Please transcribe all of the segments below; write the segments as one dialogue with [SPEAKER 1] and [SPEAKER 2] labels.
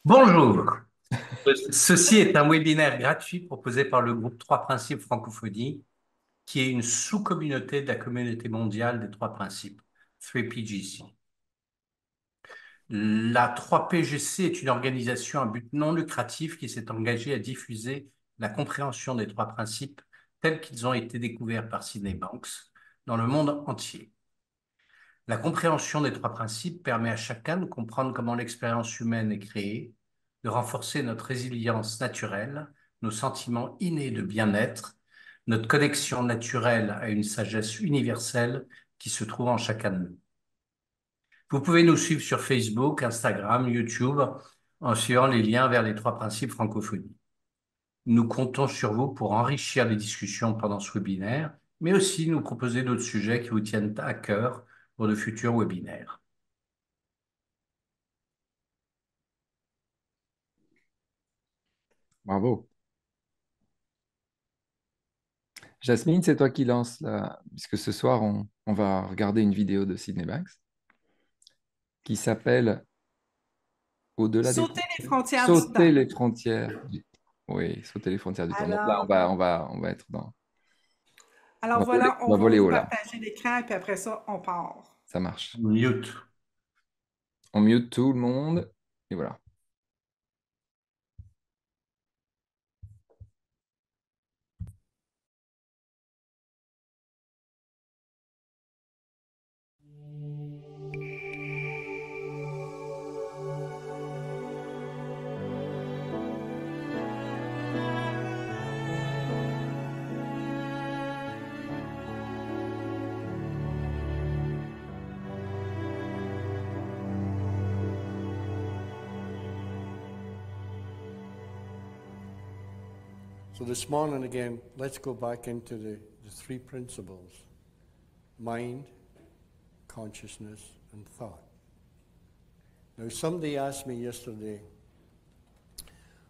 [SPEAKER 1] Bonjour. Ceci est un webinaire gratuit proposé par le groupe Trois Principes Francophonie, qui est une sous-communauté de la communauté mondiale des Trois Principes, 3PGC. La 3PGC est une organisation à but non lucratif qui s'est engagée à diffuser la compréhension des Trois Principes tels qu'ils ont été découverts par Sydney Banks dans le monde entier. La compréhension des Trois Principes permet à chacun de comprendre comment l'expérience humaine est créée, de renforcer notre résilience naturelle, nos sentiments innés de bien-être, notre connexion naturelle à une sagesse universelle qui se trouve en chacun de nous. Vous pouvez nous suivre sur Facebook, Instagram, YouTube, en suivant les liens vers les Trois Principes francophonie. Nous comptons sur vous pour enrichir les discussions pendant ce webinaire, mais aussi nous proposer d'autres sujets qui vous tiennent à cœur pour de futurs webinaires.
[SPEAKER 2] Bravo. Jasmine, c'est toi qui lance là, puisque ce soir, on va regarder une vidéo de Sydney Banks qui s'appelle Au-delà des
[SPEAKER 3] Sauter les
[SPEAKER 2] frontières.
[SPEAKER 3] frontières du
[SPEAKER 2] Sauter
[SPEAKER 3] temps.
[SPEAKER 2] les frontières. Oui, sauter les frontières du temps. Donc là,
[SPEAKER 3] Alors,
[SPEAKER 2] on va être dans,
[SPEAKER 3] alors voilà,
[SPEAKER 2] on
[SPEAKER 3] on
[SPEAKER 2] va
[SPEAKER 3] va
[SPEAKER 2] voler
[SPEAKER 3] vous
[SPEAKER 2] haut là.
[SPEAKER 3] partager l'écran et puis après ça, on part.
[SPEAKER 2] Ça marche.
[SPEAKER 1] Mute.
[SPEAKER 2] On mute tout le monde. Et voilà.
[SPEAKER 4] So this morning again, let's go back into the three principles: mind, consciousness, and thought. Now somebody asked me yesterday,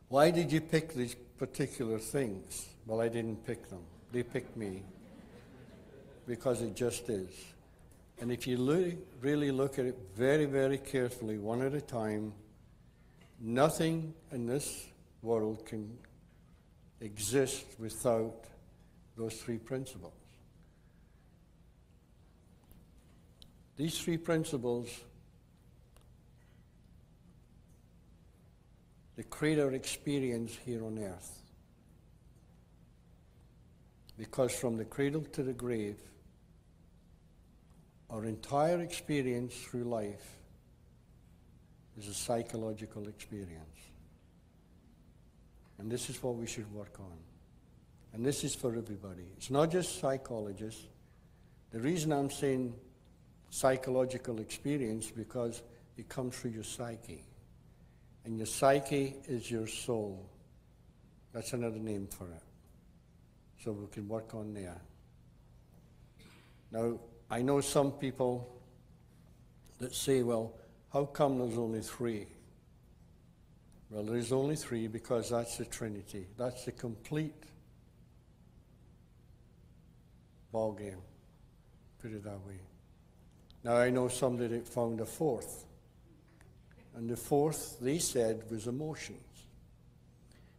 [SPEAKER 4] why did you pick these particular things? Well, I didn't pick them. They picked me because it just is. And if you really look at it very, very carefully, one at a time, nothing in this world can exist without those three principles. These three principles, they create our experience here on earth. Because from the cradle to the grave, our entire experience through life is a psychological experience. And this is what we should work on. And this is for everybody. It's not just psychologists. The reason I'm saying psychological experience because it comes through your psyche. And your psyche is your soul. That's another name for it. So we can work on there. Now, I know some people that say, well, how come there's only three? Well, there's only three because that's the Trinity. That's the complete ball game, put it that way. Now, I know somebody that found a fourth. And the fourth, they said, was emotions.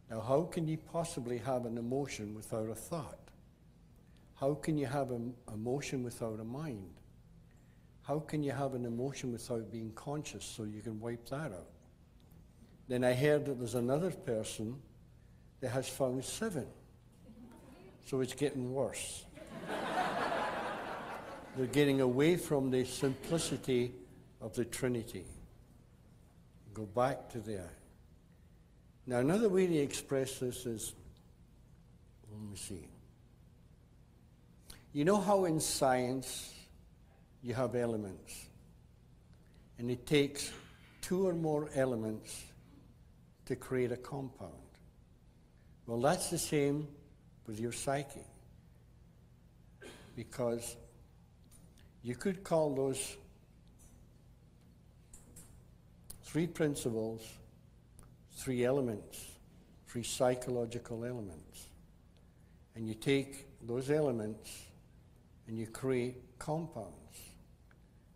[SPEAKER 4] Now, how can you possibly have an emotion without a thought? How can you have an emotion without a mind? How can you have an emotion without being conscious so you can wipe that out? Then I heard that there's another person that has found seven. So it's getting worse. They're getting away from the simplicity of the Trinity. Go back to there. Now, another way to express this is, let me see. You know how in science you have elements, and it takes two or more elements to create a compound. Well, that's the same with your psyche, because you could call those three principles, three elements, three psychological elements. And you take those elements and you create compounds.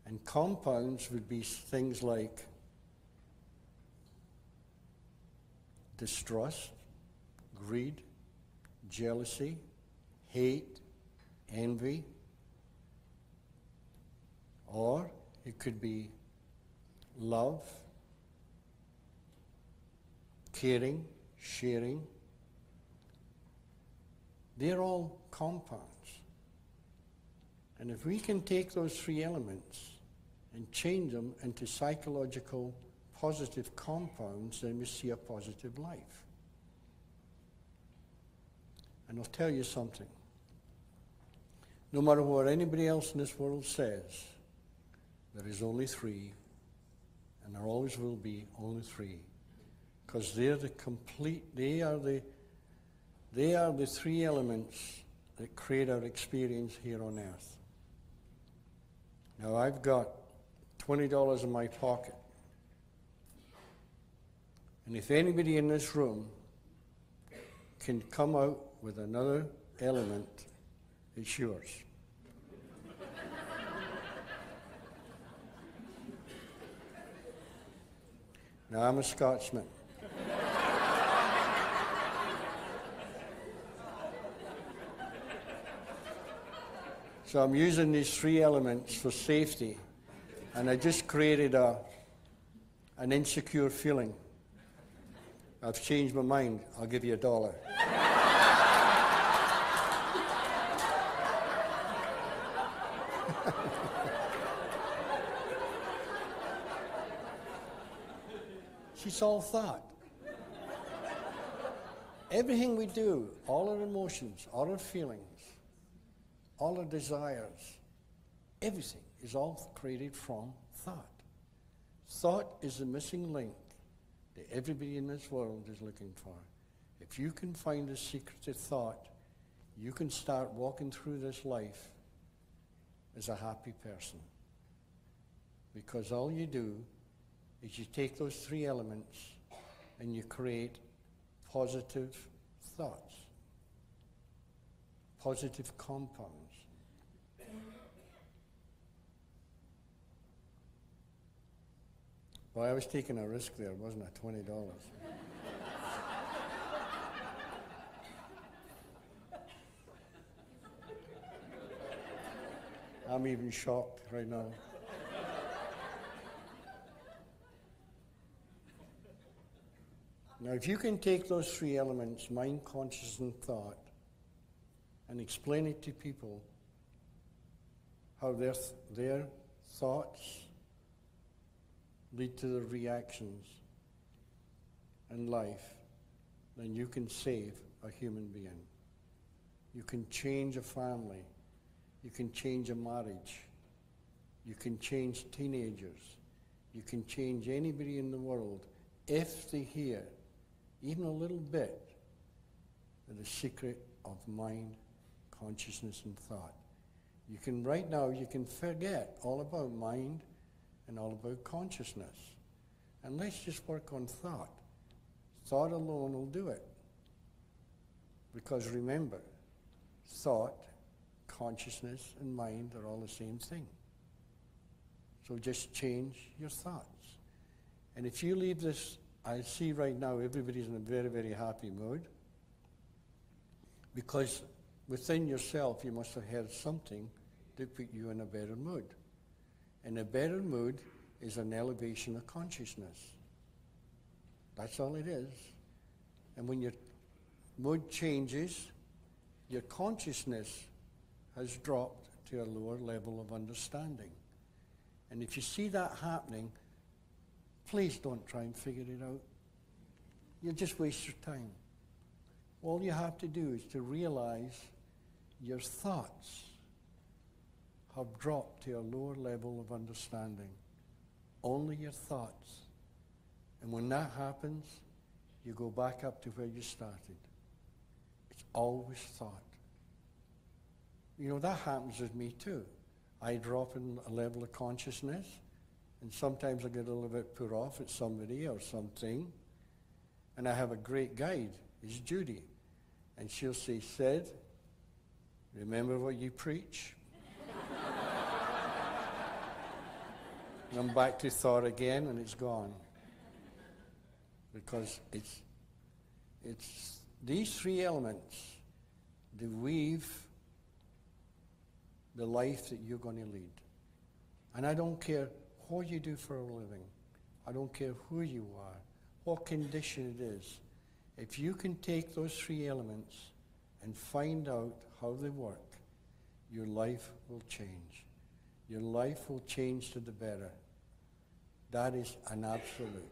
[SPEAKER 4] And compounds would be things like distrust, greed, jealousy, hate, envy. Or it could be love, caring, sharing. They're all compounds. And if we can take those three elements and change them into psychological positive compounds, then we see a positive life. And I'll tell you something. No matter what anybody else in this world says, there is only three, and there always will be only three. Because they're the complete, they are the three elements that create our experience here on earth. Now I've got $20 in my pocket. And if anybody in this room can come out with another element, it's yours. Now I'm a Scotsman. So I'm using these three elements for safety, and I just created an insecure feeling. I've changed my mind. I'll give you $1. It's all thought. Everything we do, all our emotions, all our feelings, all our desires, everything is all created from thought. Thought is the missing link that everybody in this world is looking for. If you can find the secret to thought, you can start walking through this life as a happy person. Because all you do is you take those three elements and you create positive thoughts, positive compounds. Well, I was taking a risk there, wasn't I? $20. I'm even shocked right now. Now, if you can take those three elements, mind, conscious, and thought, and explain it to people, how their thoughts lead to their reactions in life, then you can save a human being. You can change a family. You can change a marriage. You can change teenagers. You can change anybody in the world if they hear even a little bit of the secret of mind, consciousness, and thought. You can, right now, you can forget all about mind and all about consciousness. And let's just work on thought. Thought alone will do it. Because remember, thought, consciousness, and mind are all the same thing. So just change your thoughts. And if you leave this, I see right now everybody's in a very, very happy mood. Because within yourself, you must have heard something to put you in a better mood. And a better mood is an elevation of consciousness. That's all it is. And when your mood changes, your consciousness has dropped to a lower level of understanding. And if you see that happening, please don't try and figure it out. You'll just waste your time. All you have to do is to realize your thoughts have dropped to a lower level of understanding. Only your thoughts. And when that happens, you go back up to where you started. It's always thought. You know, that happens with me too. I drop in a level of consciousness, and sometimes I get a little bit put off at somebody or something. And I have a great guide, it's Judy. And she'll say, Sid, remember what you preach? And I'm back to thought again, and it's gone. Because it's It's these three elements that weave the life that you're going to lead. And I don't care what you do for a living. I don't care who you are, what condition it is. If you can take those three elements and find out how they work, your life will change. Your life will change to the better. That is an absolute.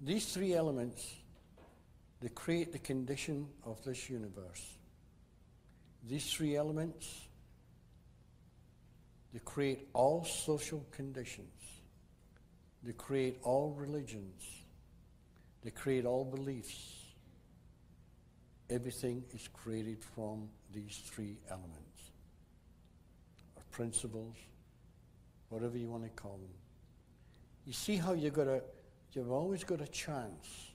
[SPEAKER 4] These three elements, they create the condition of this universe. These three elements, they create all social conditions. They create all religions. They create all beliefs. Everything is created from these three elements, or principles, whatever you want to call them. You see how you've always got a chance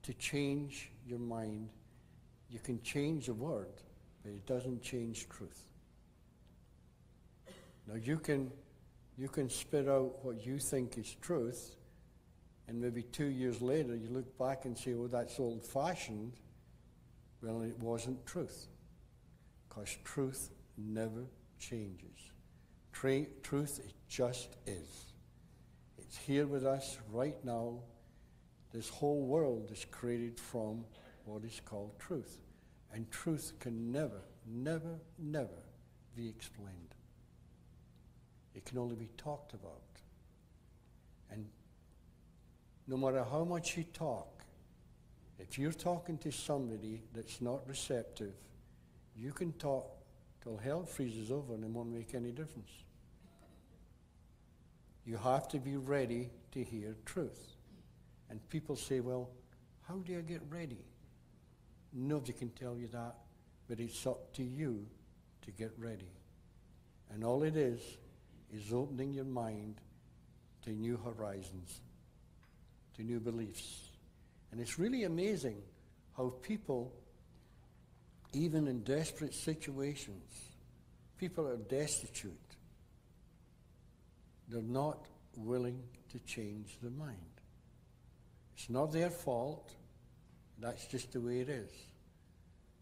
[SPEAKER 4] to change your mind. You can change a word, but it doesn't change truth. Now you can spit out what you think is truth, and maybe 2 years later you look back and say, oh, that's old-fashioned. Well, it wasn't truth, because truth never changes. Truth, it just is. It's here with us right now. This whole world is created from what is called truth. And truth can never, never, never be explained. It can only be talked about. And no matter how much you talk, if you're talking to somebody that's not receptive, you can talk till hell freezes over and it won't make any difference. You have to be ready to hear truth. And people say, well, how do I get ready? Nobody can tell you that, but it's up to you to get ready. And all it is opening your mind to new horizons, to new beliefs. And it's really amazing how people, even in desperate situations, people are destitute. They're not willing to change their mind. It's not their fault. That's just the way it is.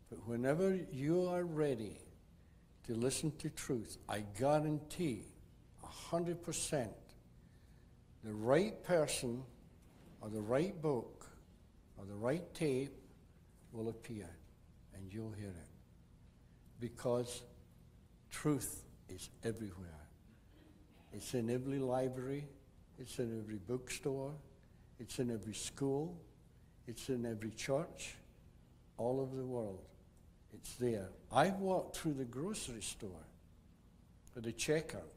[SPEAKER 4] But whenever you are ready to listen to truth, I guarantee 100% the right person or the right book or the right tape will appear and you'll hear it. Because truth is everywhere. It's in every library, it's in every bookstore, it's in every school, it's in every church, all over the world. It's there. I've walked through the grocery store at the checkout,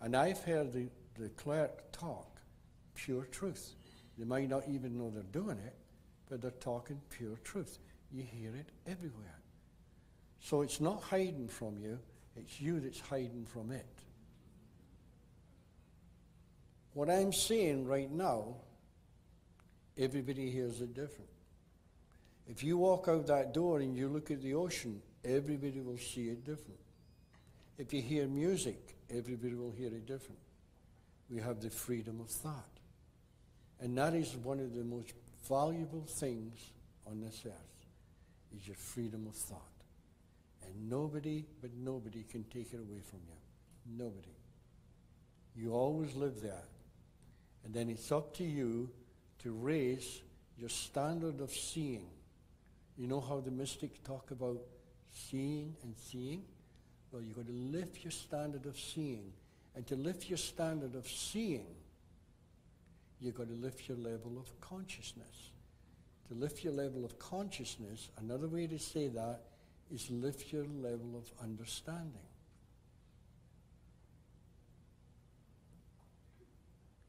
[SPEAKER 4] and I've heard the clerk talk pure truth. They might not even know they're doing it, but they're talking pure truth. You hear it everywhere. So it's not hiding from you, it's you that's hiding from it. What I'm saying right now, everybody hears it different. If you walk out that door and you look at the ocean, everybody will see it different. If you hear music, everybody will hear it different. We have the freedom of thought. And that is one of the most valuable things on this earth, is your freedom of thought. And nobody but nobody can take it away from you. Nobody. You always live there. And then it's up to you to raise your standard of seeing. You know how the mystics talk about seeing and seeing? Well, you've got to lift your standard of seeing. And to lift your standard of seeing, you've got to lift your level of consciousness. To lift your level of consciousness, another way to say that is lift your level of understanding.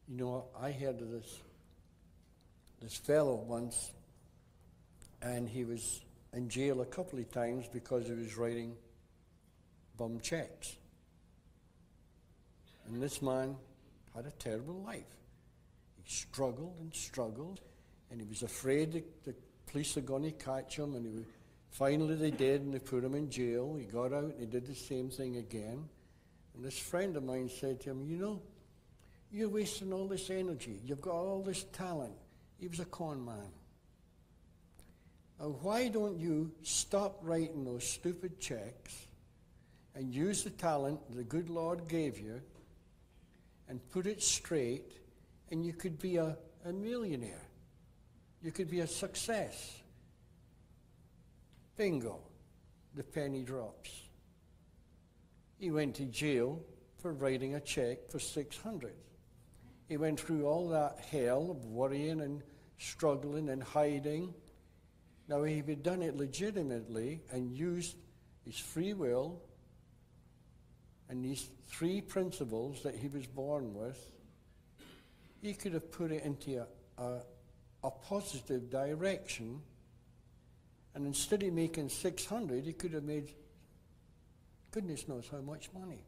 [SPEAKER 4] You know, I heard of this fellow once, and he was in jail a couple of times because he was writing bum checks. And this man had a terrible life. He struggled and struggled, and he was afraid that the police are going to catch him, and finally they did, and they put him in jail. He got out, and he did the same thing again. And this friend of mine said to him, you know, You're wasting all this energy. You've got all this talent. He was a con man. Now, why don't you stop writing those stupid checks and use the talent the good Lord gave you and put it straight, and you could be a millionaire. You could be a success. Bingo. The penny drops. He went to jail for writing a check for 600. He went through all that hell of worrying and struggling and hiding. Now, if he'd done it legitimately and used his free will and these 3 principles that he was born with, he could have put it into a positive direction. And instead of making 600, he could have made goodness knows how much money.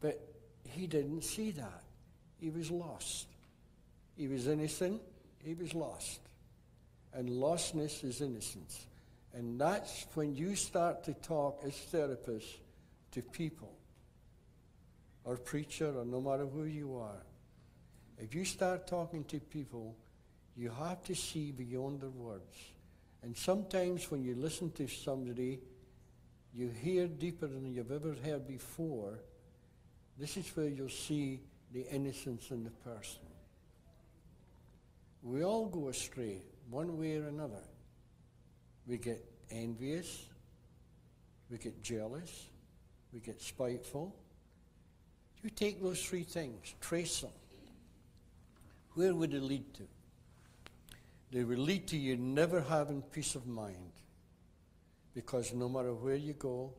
[SPEAKER 4] But he didn't see that. He was lost. He was innocent. He was lost. And lostness is innocence. And that's when you start to talk as therapists to people, or preacher, or no matter who you are. If you start talking to people, you have to see beyond their words. And sometimes when you listen to somebody, you hear deeper than you've ever heard before. This is where you'll see the innocence in the person. We all go astray, one way or another. We get envious, we get jealous, we get spiteful. You take those 3 things, trace them. Where would it lead to? They will lead to you never having peace of mind. Because no matter where you go,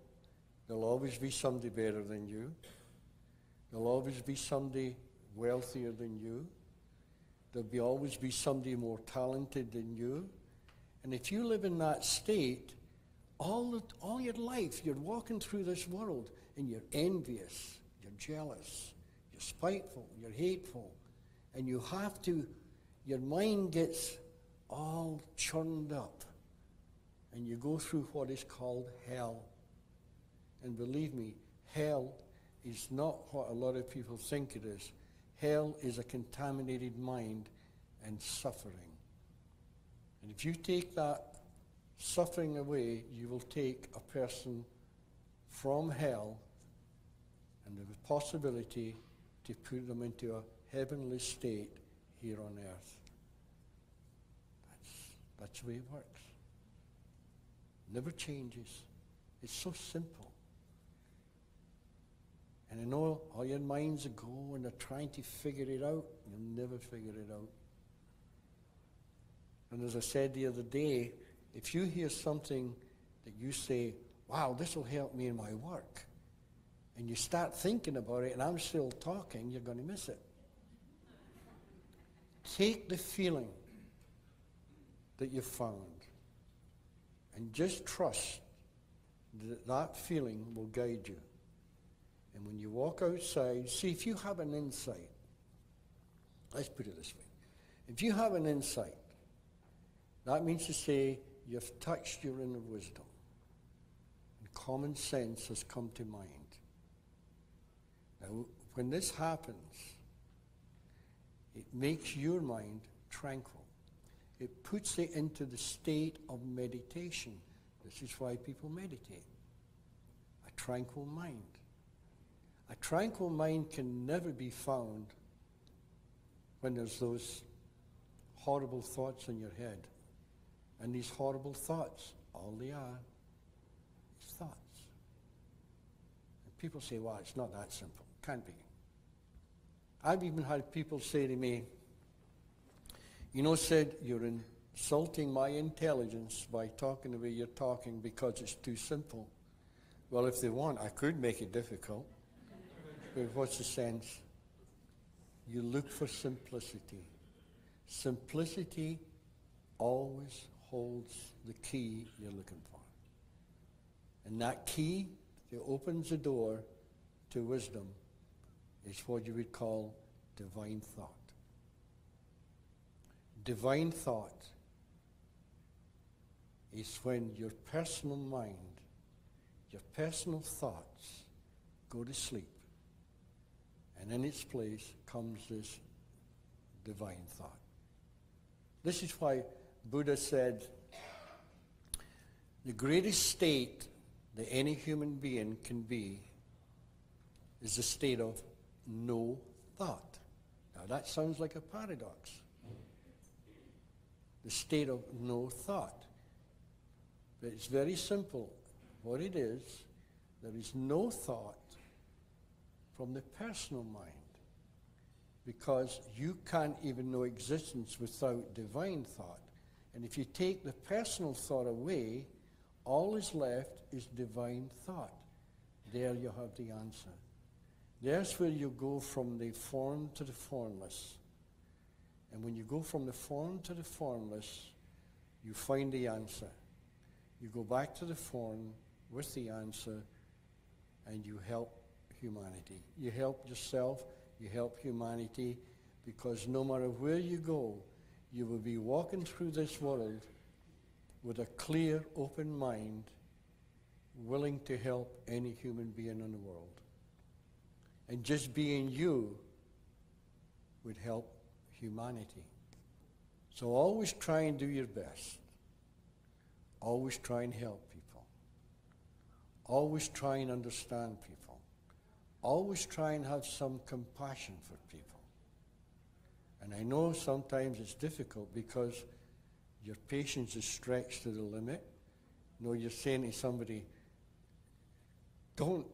[SPEAKER 4] there'll always be somebody better than you. There'll always be somebody wealthier than you. There'll always be somebody more talented than you. And if you live in that state, all your life, you're walking through this world and you're envious, you're jealous, you're spiteful, you're hateful. And you have to, your mind gets all churned up. And you go through what is called hell. And believe me, hell is not what a lot of people think it is. Hell is a contaminated mind and suffering. And if you take that suffering away, you will take a person from hell and the possibility to put them into a heavenly state here on earth. That's the way it works. Never changes. It's so simple. And I know all your minds go and they're trying to figure it out. You'll never figure it out. And as I said the other day, if you hear something that you say, wow, this will help me in my work, and you start thinking about it and I'm still talking, you're going to miss it. Take the feeling that you've found and just trust that that feeling will guide you. And when you walk outside, see if you have an insight. Let's put it this way. If you have an insight, that means to say you've touched your inner wisdom. And common sense has come to mind. Now, when this happens, it makes your mind tranquil. It puts it into the state of meditation. This is why people meditate. A tranquil mind. A tranquil mind can never be found when there's those horrible thoughts in your head. And these horrible thoughts, all they are is thoughts. And people say, well, it's not that simple. Can't be. I've even had people say to me, you know, Sid, you're insulting my intelligence by talking the way you're talking because it's too simple. Well, if they want, I could make it difficult. But what's the sense? You look for simplicity. Simplicity always holds the key you're looking for. And that key that opens the door to wisdom is what you would call divine thought. Divine thought is when your personal mind, your personal thoughts go to sleep And in its place comes this divine thought. This is why Buddha said the greatest state that any human being can be is the state of no thought. Now that sounds like a paradox. The state of no thought. But it's very simple. What it is, there is no thought from the personal mind, because you can't even know existence without divine thought. And if you take the personal thought away, all is left is divine thought. There you have the answer. There's where you go from the form to the formless. And when you go from the form to the formless, you find the answer. You go back to the form with the answer, and you help humanity. You help yourself, you help humanity, because no matter where you go, you will be walking through this world with a clear, open mind, willing to help any human being in the world. And just being you would help humanity. So always try and do your best. Always try and help people. Always try and understand people. Always try and have some compassion for people. And I know sometimes it's difficult because your patience is stretched to the limit. You know, you're saying to somebody, don't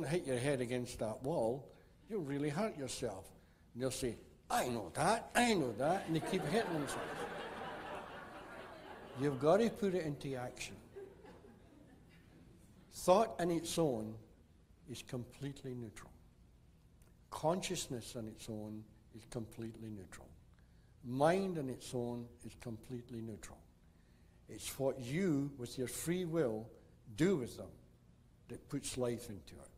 [SPEAKER 4] hit your head against that wall. You'll really hurt yourself. And they'll say, I know that, and they keep hitting themselves. You've got to put it into action. Thought on its own is completely neutral. Consciousness on its own is completely neutral. Mind on its own is completely neutral. It's what you, with your free will, do with them that puts life into it.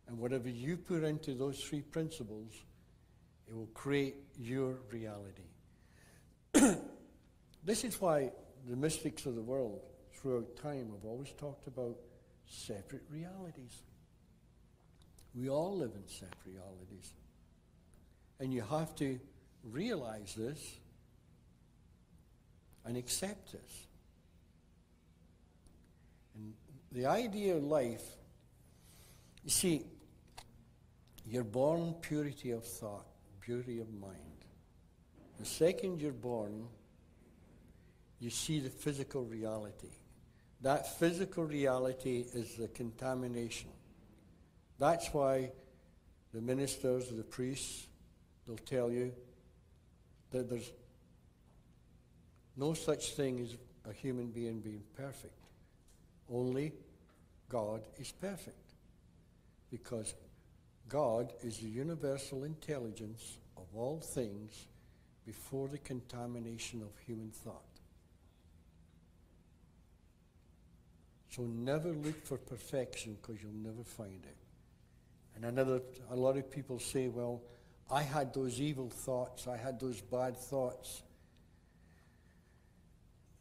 [SPEAKER 4] And whatever you put into those three principles, it will create your reality. This is why the mystics of the world throughout time have always talked about separate realities. We all live in separate realities. And you have to realize this and accept this. And the idea of life, you see, you're born purity of thought, purity of mind. The second you're born, you see the physical reality. That physical reality is the contamination. That's why the ministers, the priests, they'll tell you that there's no such thing as a human being being perfect. Only God is perfect. Because God is the universal intelligence of all things before the contamination of human thought. So never look for perfection, because you'll never find it. And a lot of people say, well, I had those evil thoughts, I had those bad thoughts.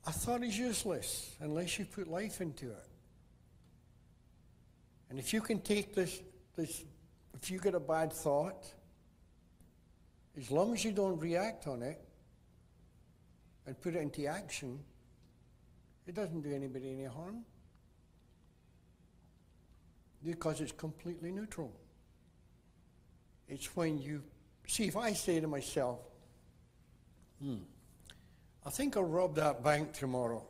[SPEAKER 4] A thought is useless unless you put life into it. And if you can take this, if you get a bad thought, as long as you don't react on it and put it into action, it doesn't do anybody any harm. Because it's completely neutral. It's when you, see, if I say to myself, I think I'll rob that bank tomorrow.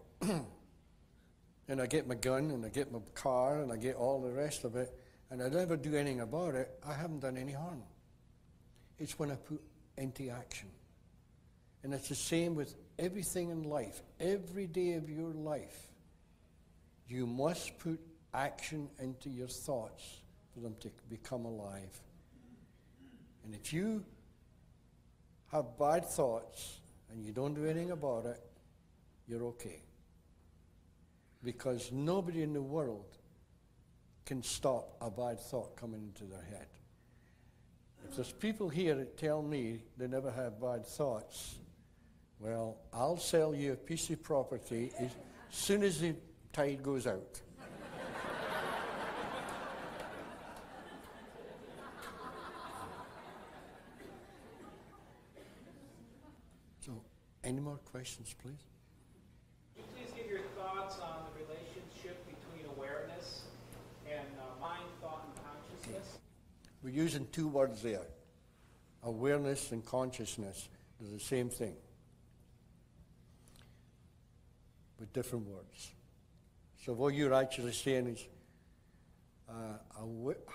[SPEAKER 4] And I get my gun, and I get my car, and I get all the rest of it, and I never do anything about it, I haven't done any harm. It's when I put into action. And it's the same with everything in life. Every day of your life, you must put action into your thoughts for them to become alive. And if you have bad thoughts and you don't do anything about it, you're okay. Because nobody in the world can stop a bad thought coming into their head. If there's people here that tell me they never have bad thoughts, well, I'll sell you a piece of property as soon as the tide goes out. Any more questions, please?
[SPEAKER 5] Could you please give your thoughts on the relationship between awareness and mind, thought, and consciousness?
[SPEAKER 4] We're using two words there. Awareness and consciousness. They're the same thing, with different words. So what you're actually saying is,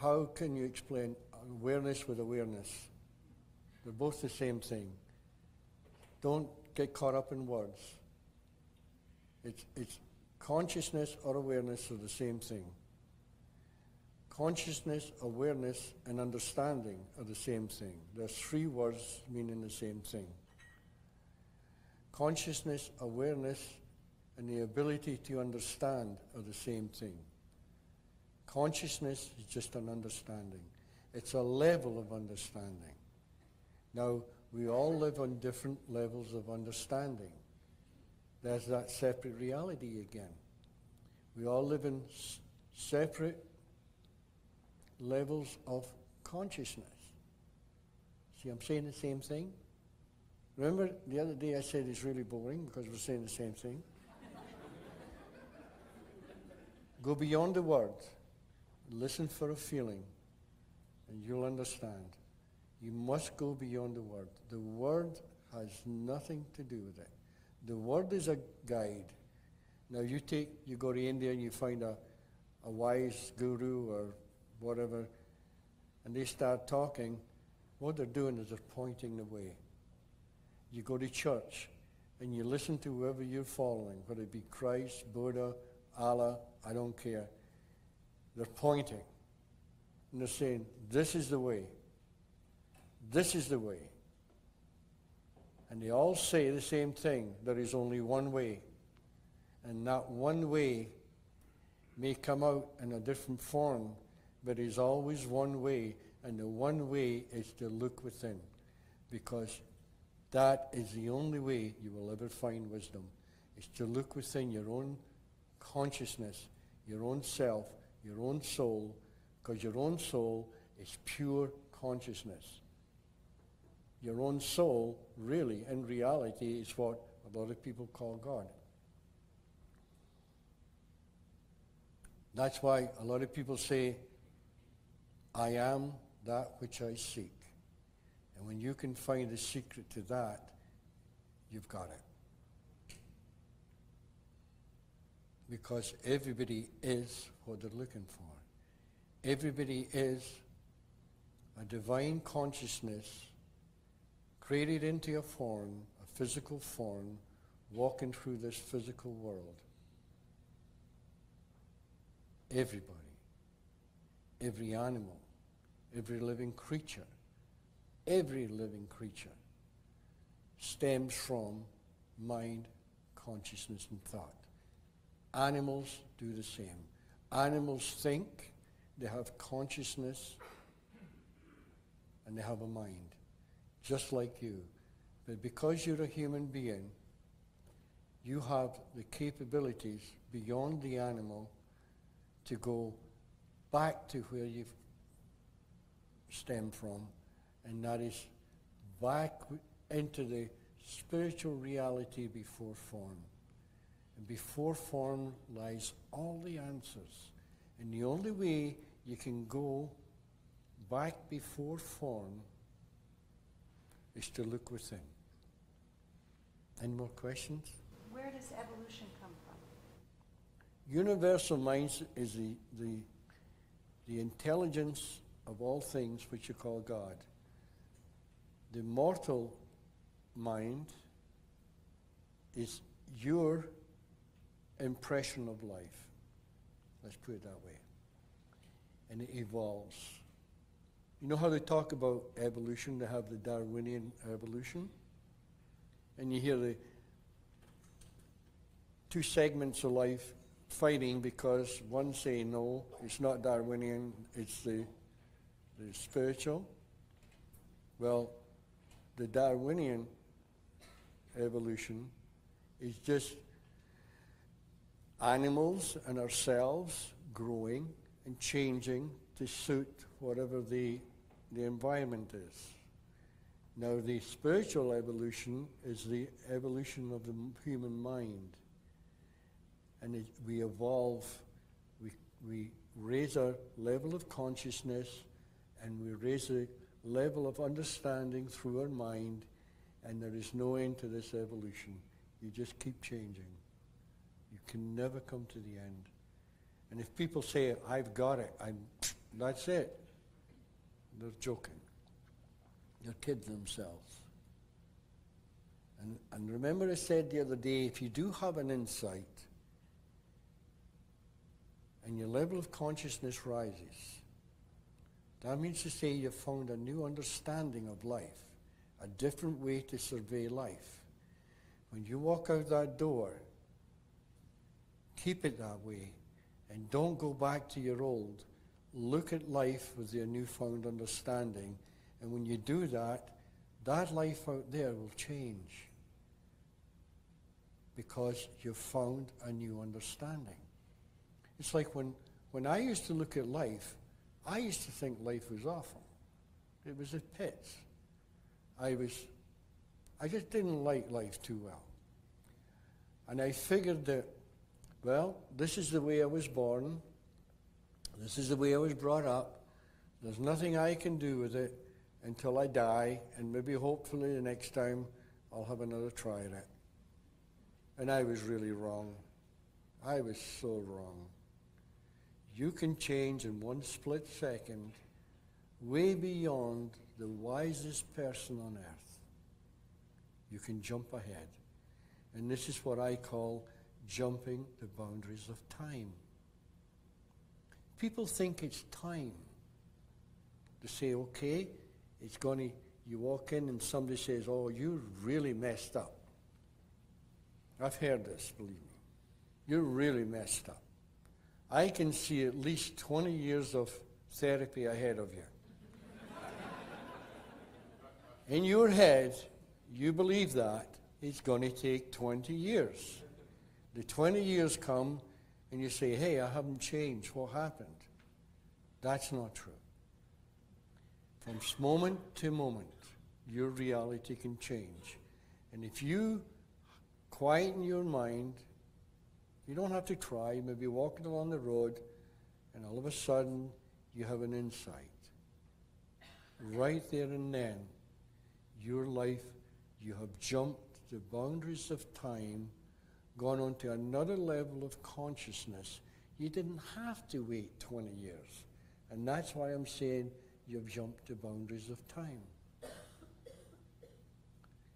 [SPEAKER 4] how can you explain awareness with awareness? They're both the same thing. Don't get caught up in words. It's consciousness or awareness are the same thing. Consciousness, awareness, and understanding are the same thing. There's three words meaning the same thing. Consciousness, awareness, and the ability to understand are the same thing. Consciousness is just an understanding. It's a level of understanding. Now, we all live on different levels of understanding. There's that separate reality again. We all live in separate levels of consciousness. See, I'm saying the same thing. Remember the other day I said it's really boring because we're saying the same thing? Go beyond the word. Listen for a feeling, and you'll understand. You must go beyond the word. The word has nothing to do with it. The word is a guide. Now you go to India and you find a wise guru or whatever, and they start talking. What they're doing is they're pointing the way. You go to church and you listen to whoever you're following, whether it be Christ, Buddha, Allah, I don't care. They're pointing. And they're saying, this is the way. This is the way. And they all say the same thing. There is only one way. And that one way may come out in a different form, but there's always one way. And the one way is to look within. Because that is the only way you will ever find wisdom. Is to look within your own consciousness, your own self, your own soul, because your own soul is pure consciousness. Your own soul, really, in reality, is what a lot of people call God. That's why a lot of people say, I am that which I seek. And when you can find the secret to that, you've got it. Because everybody is what they're looking for. Everybody is a divine consciousness created into a form, a physical form, walking through this physical world. Everybody, every animal, every living creature stems from mind, consciousness, and thought. Animals do the same. Animals think, they have consciousness, and they have a mind, just like you. But because you're a human being, you have the capabilities beyond the animal to go back to where you've stemmed from, and that is back into the spiritual reality before form. And before form lies all the answers. And the only way you can go back before form is to look within. Any more questions?
[SPEAKER 6] Where does evolution come from?
[SPEAKER 4] Universal mind is the intelligence of all things which you call God. The mortal mind is your impression of life. Let's put it that way. And it evolves. You know how they talk about evolution? They have the Darwinian evolution. And you hear the two segments of life fighting because one say no, it's not Darwinian, it's the spiritual. Well, the Darwinian evolution is just animals and ourselves growing and changing to suit whatever the environment is. Now, the spiritual evolution is the evolution of the human mind. And we evolve, we raise our level of consciousness, and we raise the level of understanding through our mind, and there is no end to this evolution. You just keep changing. You can never come to the end. And if people say, I've got it, that's it, they're joking. They're kidding themselves. And remember I said the other day, if you do have an insight, and your level of consciousness rises, that means to say you've found a new understanding of life, a different way to survey life. When you walk out that door, keep it that way, and don't go back to your old. Look at life with your newfound understanding, and when you do that, that life out there will change because you've found a new understanding. It's like when I used to look at life, I used to think life was awful. It was a pit. I just didn't like life too well. And I figured that, well, this is the way I was born. This is the way I was brought up. There's nothing I can do with it until I die, and maybe hopefully the next time I'll have another try at it. And I was really wrong. I was so wrong. You can change in one split second, way beyond the wisest person on earth. You can jump ahead. And this is what I call jumping the boundaries of time. People think it's time. They say, okay, it's going to, you walk in and somebody says, oh, you really messed up. I've heard this, believe me. You're really messed up. I can see at least 20 years of therapy ahead of you. In your head, you believe that it's going to take 20 years. The 20 years come and you say, hey, I haven't changed. What happened? That's not true. From moment to moment, your reality can change. And if you quieten your mind, you don't have to try. You may be walking along the road, and all of a sudden, you have an insight. Right there and then, your life, you have jumped the boundaries of time, gone on to another level of consciousness. You didn't have to wait 20 years. And that's why I'm saying you've jumped the boundaries of time.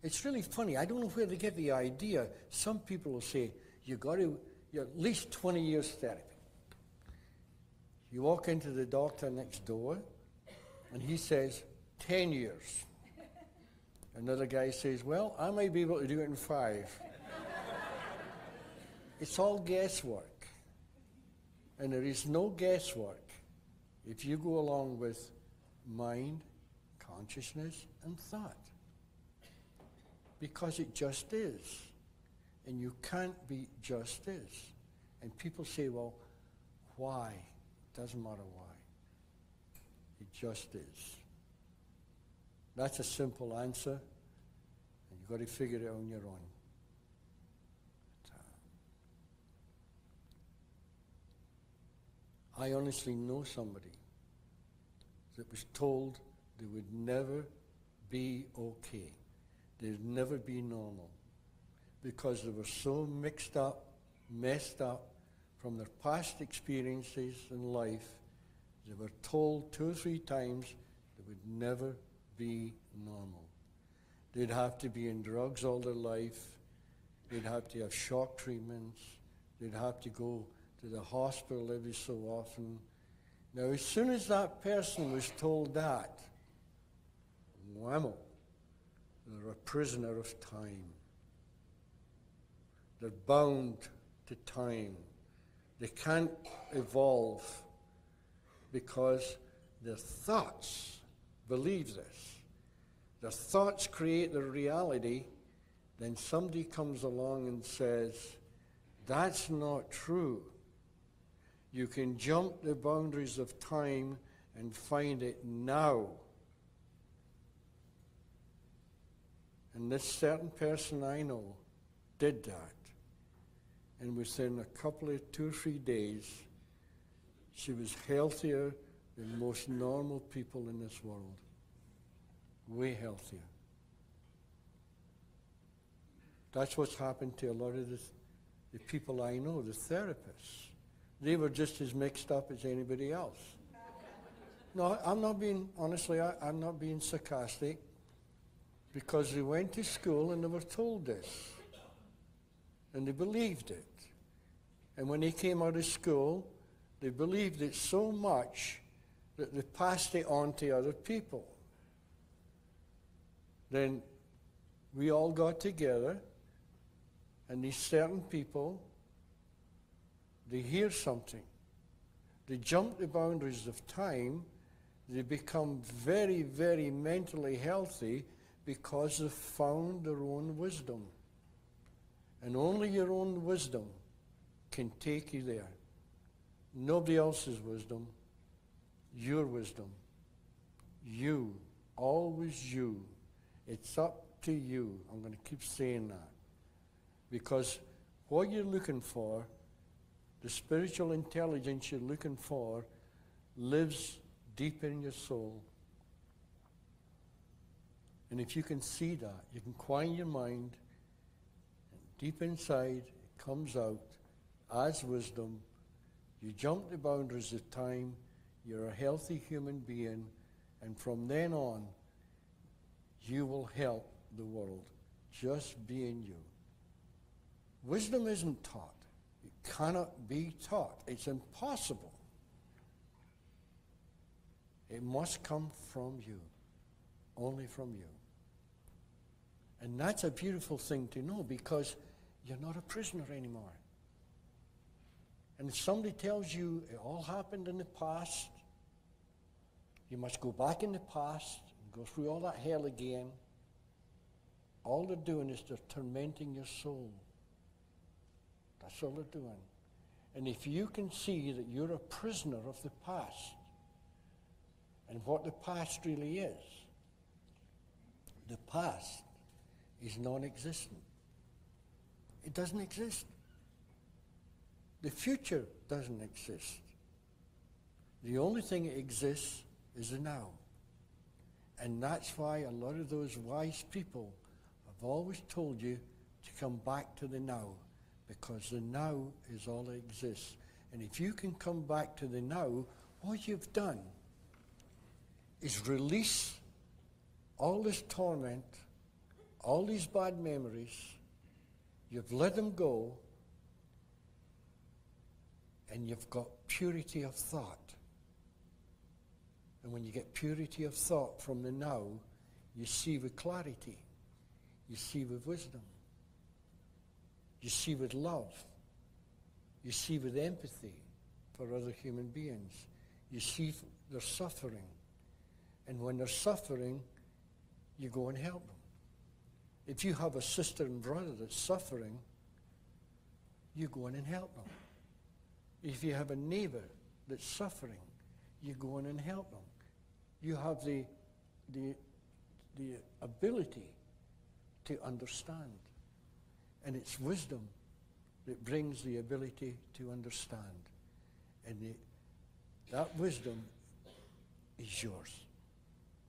[SPEAKER 4] It's really funny. I don't know where they get the idea. Some people will say, you're at least 20 years therapy. You walk into the doctor next door, and he says, 10 years. Another guy says, well, I might be able to do it in 5. It's all guesswork. And there is no guesswork if you go along with mind, consciousness, and thought. Because it just is. And you can't be just is. And people say, well, why? It doesn't matter why. It just is. That's a simple answer, and you've got to figure it out on your own. I honestly know somebody that was told they would never be okay. They'd never be normal because they were so mixed up, messed up from their past experiences in life. They were told 2 or 3 times they would never be normal. They'd have to be in drugs all their life. They'd have to have shock treatments. They'd have to go to the hospital every so often. Now, as soon as that person was told that, whammo, they're a prisoner of time. They're bound to time. They can't evolve because their thoughts believe this. Their thoughts create their reality. Then somebody comes along and says, that's not true. You can jump the boundaries of time and find it now. And this certain person I know did that. And within a couple of 2 or 3 days, she was healthier than most normal people in this world. Way healthier. That's what's happened to a lot of the people I know, the therapists. They were just as mixed up as anybody else. No, I'm not being, honestly, I'm not being sarcastic, because they went to school and they were told this. And they believed it. And when they came out of school, they believed it so much that they passed it on to other people. Then we all got together, and these certain people, they hear something. They jump the boundaries of time. They become very, very mentally healthy because they've found their own wisdom. And only your own wisdom can take you there. Nobody else's wisdom. Your wisdom. You. Always you. It's up to you. I'm going to keep saying that. Because what you're looking for, the spiritual intelligence you're looking for, lives deep in your soul. And if you can see that, you can quiet your mind, and deep inside it comes out as wisdom. You jump the boundaries of time, you're a healthy human being, and from then on, you will help the world, just being you. Wisdom isn't taught. It cannot be taught. It's impossible. It must come from you, only from you. And that's a beautiful thing to know, because you're not a prisoner anymore. And if somebody tells you it all happened in the past, you must go back in the past and go through all that hell again. All they're doing is they're tormenting your soul. That's all they're doing. And if you can see that you're a prisoner of the past, and what the past really is, the past is non-existent. It doesn't exist. The future doesn't exist. The only thing that exists is the now. And that's why a lot of those wise people have always told you to come back to the now, because the now is all that exists. And if you can come back to the now, what you've done is release all this torment, all these bad memories. You've let them go, and you've got purity of thought. And when you get purity of thought from the now, you see with clarity, you see with wisdom, you see with love, you see with empathy for other human beings, you see their suffering. And when they're suffering, you go and help them. If you have a sister and brother that's suffering, you go in and help them. If you have a neighbor that's suffering, you go in and help them. You have the ability to understand. And it's wisdom that brings the ability to understand. And that wisdom is yours.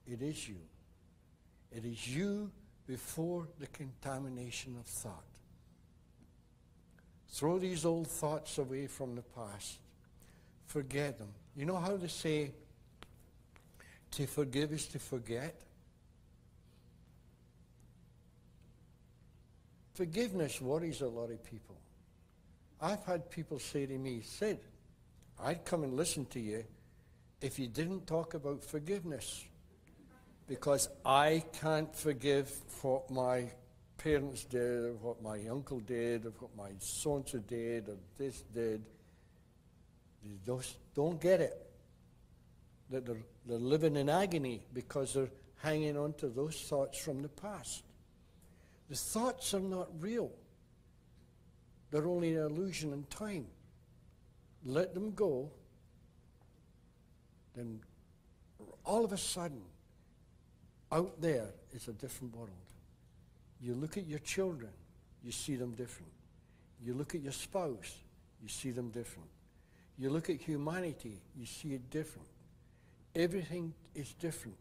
[SPEAKER 4] It is you. It is you before the contamination of thought. Throw these old thoughts away from the past. Forget them. You know how they say to forgive is to forget? Forgiveness worries a lot of people. I've had people say to me, Sid, I'd come and listen to you if you didn't talk about forgiveness, because I can't forgive what my parents did, or what my uncle did, or what my so-and-so did, or this did. They just don't get it. That they're living in agony because they're hanging on to those thoughts from the past. The thoughts are not real. They're only an illusion in time. Let them go, then all of a sudden, out there is a different world. You look at your children, you see them different. You look at your spouse, you see them different. You look at humanity, you see it different. Everything is different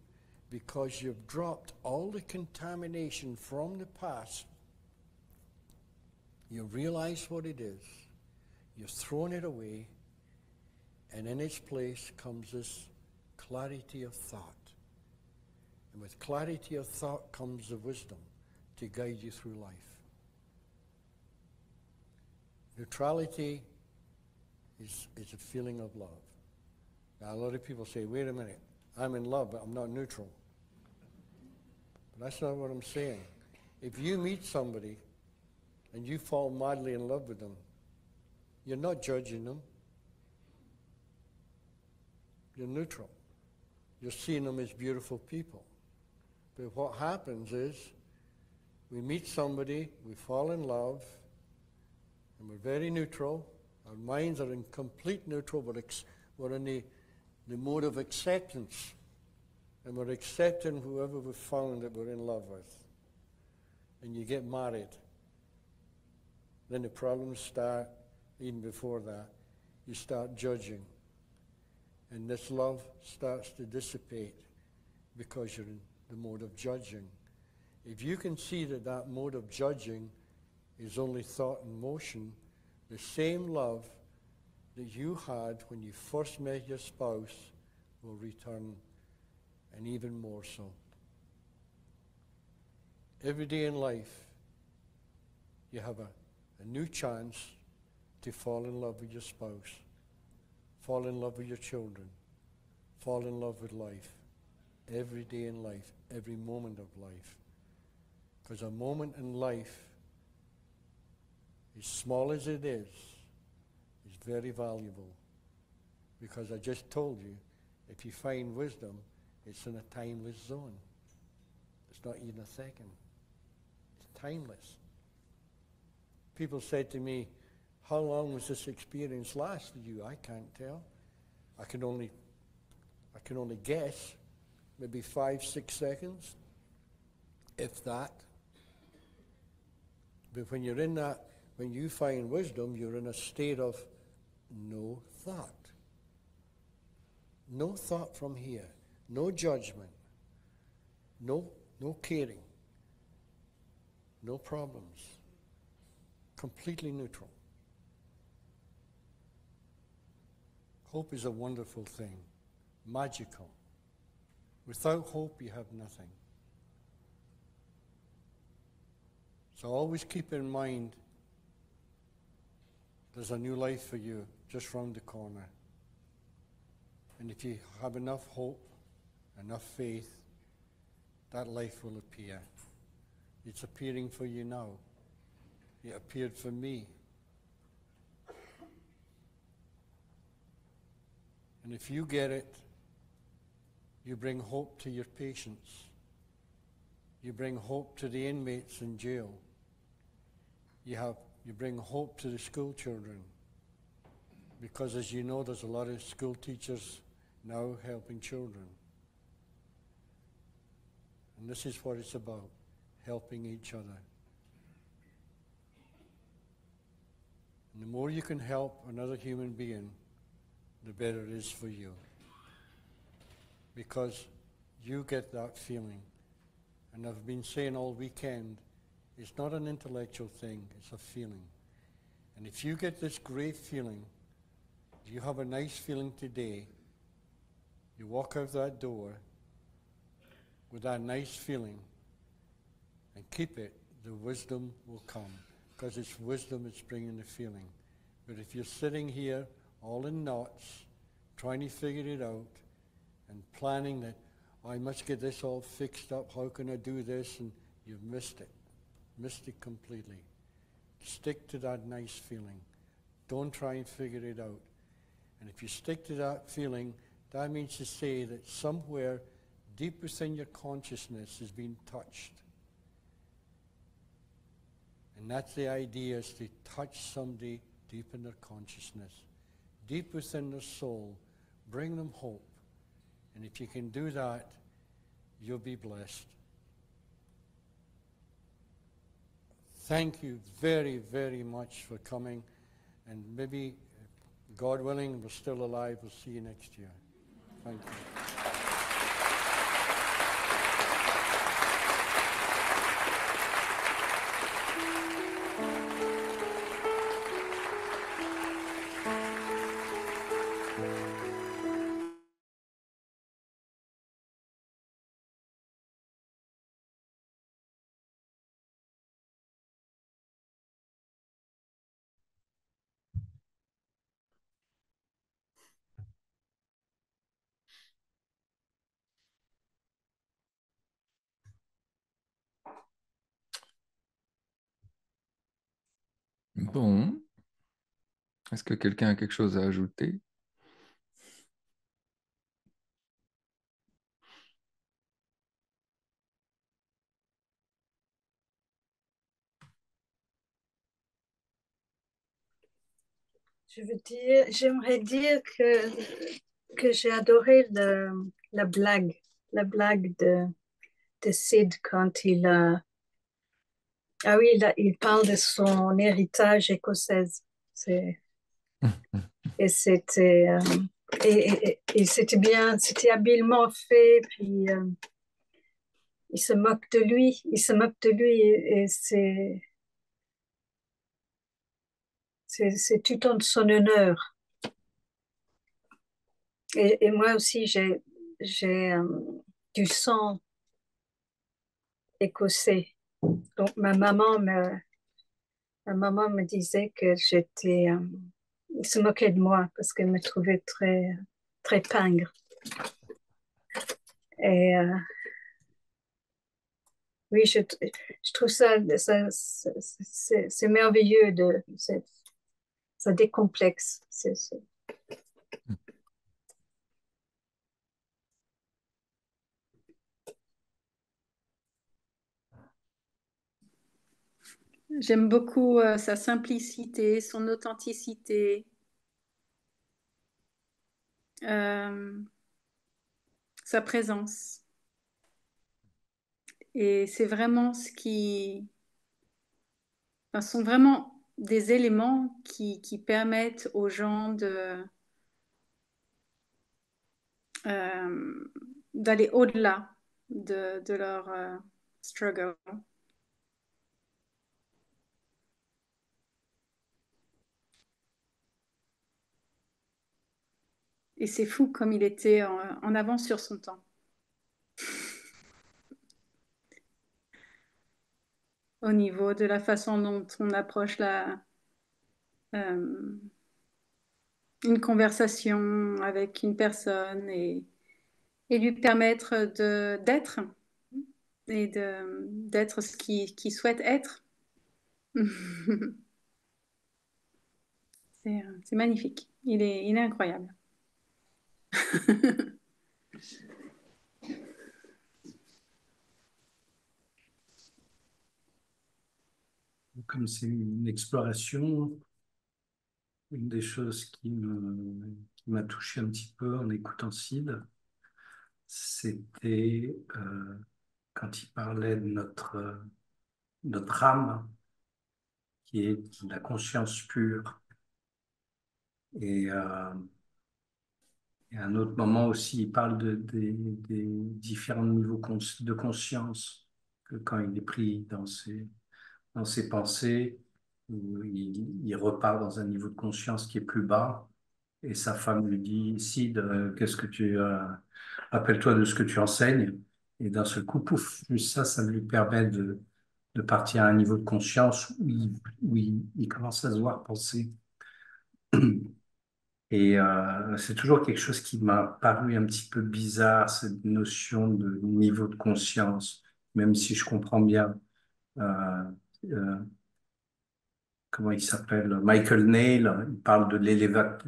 [SPEAKER 4] because you've dropped all the contamination from the past. You realize what it is. You've thrown it away, and in its place comes this clarity of thought. And with clarity of thought comes the wisdom to guide you through life. Neutrality is a feeling of love. Now, a lot of people say, wait a minute, I'm in love, but I'm not neutral. But that's not what I'm saying. If you meet somebody and you fall madly in love with them, you're not judging them. You're neutral. You're seeing them as beautiful people. But what happens is we meet somebody, we fall in love, and we're very neutral. Our minds are in complete neutral. We're in the mode of acceptance. And we're accepting whoever we've found that we're in love with. And you get married. Then the problems start, even before that. You start judging. And this love starts to dissipate because you're in the mode of judging. If you can see that that mode of judging is only thought and motion, the same love that you had when you first met your spouse will return, and even more so. Every day in life, you have a new chance to fall in love with your spouse, fall in love with your children, fall in love with life. Every day in life, every moment of life. Because a moment in life, as small as it is very valuable. Because I just told you, if you find wisdom, it's in a timeless zone. It's not even a second. It's timeless. People said to me, how long was this experience last for you? I can't tell. I can only guess. Maybe 5, 6 seconds, if that. But when you're in that, when you find wisdom, you're in a state of no thought. No thought from here. No judgment. No caring. No problems. Completely neutral. Hope is a wonderful thing. Magical. Without hope, you have nothing. So always keep in mind there's a new life for you just round the corner. And if you have enough hope, enough faith, that life will appear. It's appearing for you now. It appeared for me. And if you get it, you bring hope to your patients. You bring hope to the inmates in jail. You bring hope to the school children. Because as you know, there's a lot of school teachers now helping children. And this is what it's about, helping each other. And the more you can help another human being, the better it is for you. Because you get that feeling. And I've been saying all weekend, it's not an intellectual thing, it's a feeling. And if you get this great feeling, you have a nice feeling today, you walk out that door with that nice feeling and keep it, the wisdom will come. Because it's wisdom that's bringing the feeling. But if you're sitting here all in knots, trying to figure it out, and planning that, I must get this all fixed up, how can I do this? And you've missed it. Missed it completely. Stick to that nice feeling. Don't try and figure it out. And if you stick to that feeling, that means to say that somewhere deep within your consciousness has been touched. And that's the idea, is to touch somebody deep in their consciousness, deep within their soul, bring them hope. And if you can do that, you'll be blessed. thank you very, very much for coming. And maybe, God willing, we're still alive. We'll see you next year. Thank you.
[SPEAKER 2] Bon, est-ce que quelqu'un a quelque chose à ajouter?
[SPEAKER 6] J'aimerais dire que j'ai adoré la blague de Sid quand il parle de son héritage écossais. C'est, et c'était bien, c'était habilement fait, puis il se moque de lui et c'est tout en son honneur. Et moi aussi, j'ai du sang écossais. Donc, ma maman me disait que il se moquait de moi parce qu'elle me trouvait très pingre. Et oui, je trouve c'est merveilleux ça décomplexe. J'aime beaucoup sa simplicité, son authenticité, sa présence. Et c'est vraiment sont vraiment des éléments qui permettent aux gens euh, d'aller au-delà de leur struggle. Et c'est fou comme il était en avance sur son temps. Au niveau de la façon dont on approche une conversation avec une personne et lui permettre d'être et d'être ce qu'il souhaite être. C'est magnifique. Il est incroyable.
[SPEAKER 1] Comme c'est une exploration, une des choses qui m'a touché un petit peu en écoutant Sid, c'était quand il parlait de notre âme, qui est la conscience pure. Et, euh, et à un autre moment aussi, il parle des différents niveaux de conscience, que quand il est pris dans ses pensées, où il repart dans un niveau de conscience qui est plus bas. Et sa femme lui dit, Sid, qu'est-ce que rappelle-toi de ce que tu enseignes. Et d'un seul coup, pouf, juste ça lui permet de partir à un niveau de conscience où il commence à se voir penser. Et c'est toujours quelque chose qui m'a paru un petit peu bizarre, cette notion de niveau de conscience, même si je comprends bien euh, euh, comment il s'appelle, Michael Neil, il parle de l'elevator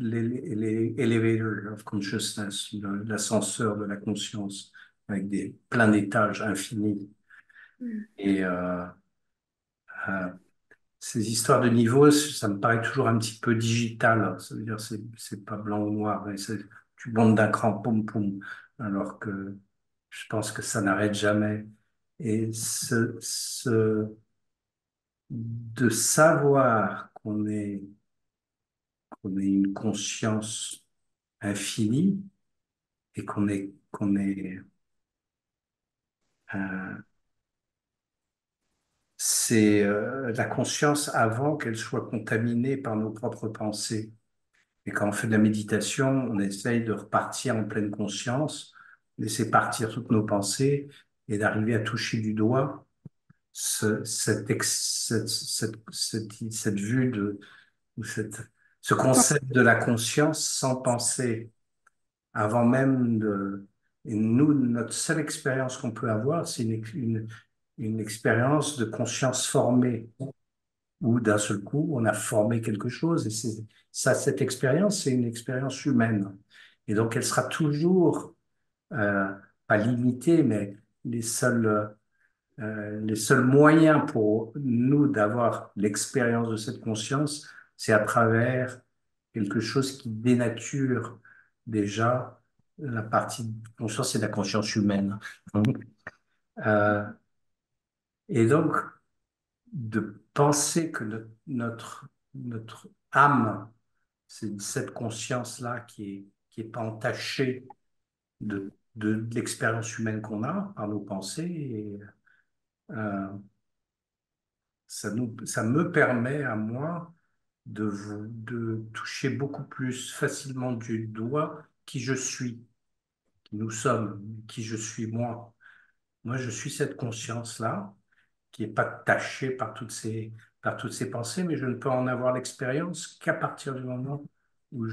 [SPEAKER 1] of consciousness, l'ascenseur de la conscience, avec plein d'étages infinis. Et euh, ces histoires de niveaux, ça me paraît toujours un petit peu digital. Ça veut dire c'est pas blanc ou noir. Et tu montes d'un cran, poum poum, alors que je pense que ça n'arrête jamais. Et de savoir qu'on est une conscience infinie et qu'on est, c'est la conscience avant qu'elle soit contaminée par nos propres pensées. Et quand on fait de la méditation, on essaye de repartir en pleine conscience, laisser partir toutes nos pensées et d'arriver à toucher du doigt cette vue ou ce concept de la conscience sans penser avant même de... Et nous, notre seule expérience qu'on peut avoir, c'est une expérience de conscience formée, où d'un seul coup, on a formé quelque chose. Et c'est ça, cette expérience, c'est une expérience humaine. Et donc, elle sera toujours, euh, pas limitée, mais les seuls moyens pour nous d'avoir l'expérience de cette conscience, c'est à travers quelque chose qui dénature déjà la partie de conscience et de la conscience humaine. Euh, et donc, de penser que notre âme, c'est cette conscience-là qui est pas entachée de l'expérience humaine qu'on a par nos pensées. Et, euh, ça me permet à moi de toucher beaucoup plus facilement du doigt qui je suis, qui nous sommes, qui je suis moi. Moi, je suis cette conscience-là qui n'est pas tachée par toutes ces pensées, mais je ne peux en avoir l'expérience qu'à partir du moment où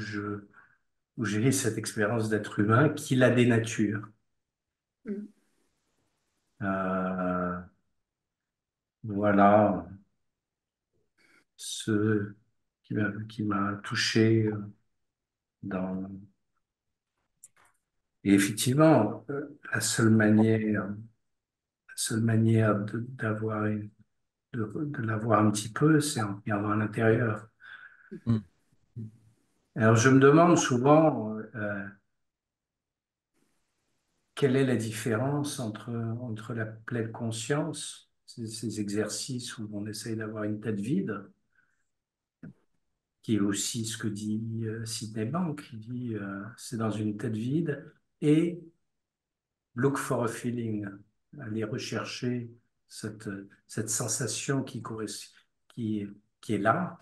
[SPEAKER 1] où j'ai eu cette expérience d'être humain qui la dénature.
[SPEAKER 7] Mm.
[SPEAKER 1] Euh, voilà ce qui m'a touché dans... Et effectivement, la seule manière de l'avoir un petit peu, c'est en regardant à l'intérieur.
[SPEAKER 2] Mm.
[SPEAKER 1] Alors, je me demande souvent quelle est la différence entre la pleine conscience, ces exercices où on essaye d'avoir une tête vide, qui est aussi ce que dit Sydney Bank, qui dit c'est dans une tête vide, et look for a feeling, aller rechercher cette sensation qui, qui est là,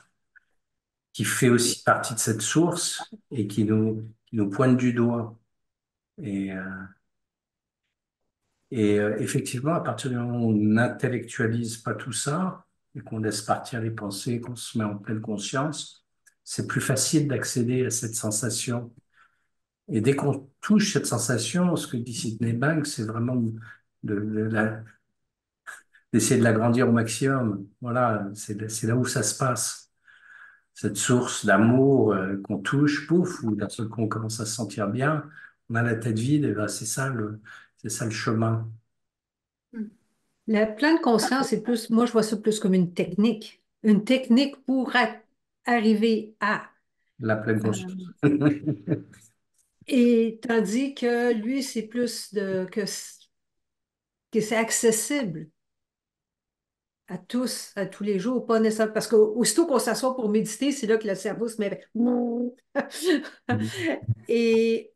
[SPEAKER 1] qui fait aussi partie de cette source et qui nous pointe du doigt. Et, effectivement, à partir du moment où on n'intellectualise pas tout ça et qu'on laisse partir les pensées, qu'on se met en pleine conscience, c'est plus facile d'accéder à cette sensation. Et dès qu'on touche cette sensation, ce que dit Sydney Banks, c'est vraiment d'essayer de l'agrandir au maximum. Voilà, c'est là où ça se passe. Cette source d'amour qu'on touche, pouf, ou d'un seul coup on commence à se sentir bien, on a la tête vide, et ben c'est ça le chemin,
[SPEAKER 7] Mm. La pleine conscience, c'est plus, moi je vois ça plus comme une technique pour arriver à.
[SPEAKER 1] la pleine
[SPEAKER 7] euh,
[SPEAKER 1] conscience.
[SPEAKER 7] et tandis que lui, c'est plus que c'est accessible à tous, à tous les jours, pas nécessairement, parce qu'aussitôt qu'on s'assoit pour méditer, c'est là que le cerveau se met. Et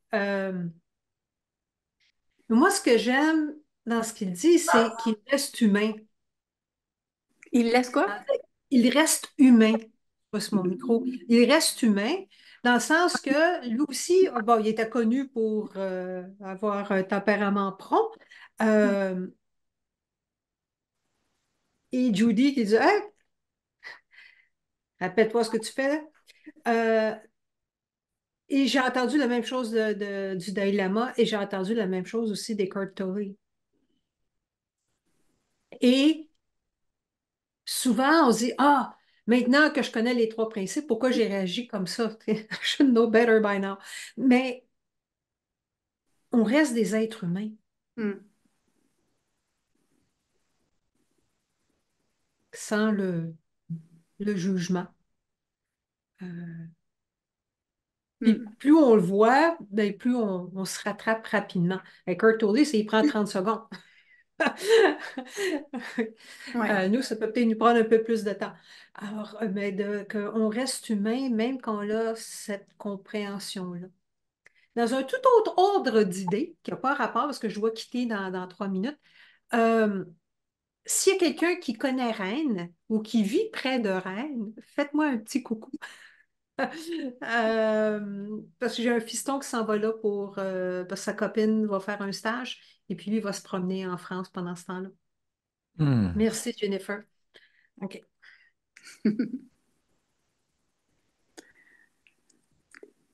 [SPEAKER 7] moi, ce que j'aime dans ce qu'il dit, c'est qu'il reste humain.
[SPEAKER 8] Il laisse quoi?
[SPEAKER 7] Il reste humain. Pas sur mon micro. Il reste humain dans le sens que lui aussi, bon, il était connu pour avoir un tempérament prompt. Euh, et Judy qui dit hey, rappelle-toi ce que tu fais. Euh, et j'ai entendu la même chose du Dalai Lama et j'ai entendu la même chose aussi d'Eckhart Tolle. Et souvent, on se dit ah, maintenant que je connais les trois principes, pourquoi j'ai réagi comme ça? I should know better by now. Mais on reste des êtres humains
[SPEAKER 8] Hmm.
[SPEAKER 7] sans le jugement. Euh, Puis
[SPEAKER 8] Hmm.
[SPEAKER 7] plus on le voit, ben, plus on se rattrape rapidement. Avec Kurt Tolle, il prend 30 secondes.
[SPEAKER 8] Ouais.
[SPEAKER 7] Nous, ça peut peut-être nous prendre un peu plus de temps. Alors, mais qu'on reste humain, même quand on a cette compréhension-là. Dans un tout autre ordre d'idées, qui n'a pas rapport, parce que je dois quitter dans 3 minutes, euh, s'il y a quelqu'un qui connaît Rennes ou qui vit près de Rennes, faites-moi un petit coucou. Parce que j'ai un fiston qui s'en va là parce que sa copine va faire un stage et puis lui va se promener en France pendant ce temps-là.
[SPEAKER 2] Hmm.
[SPEAKER 7] Merci, Jennifer. OK.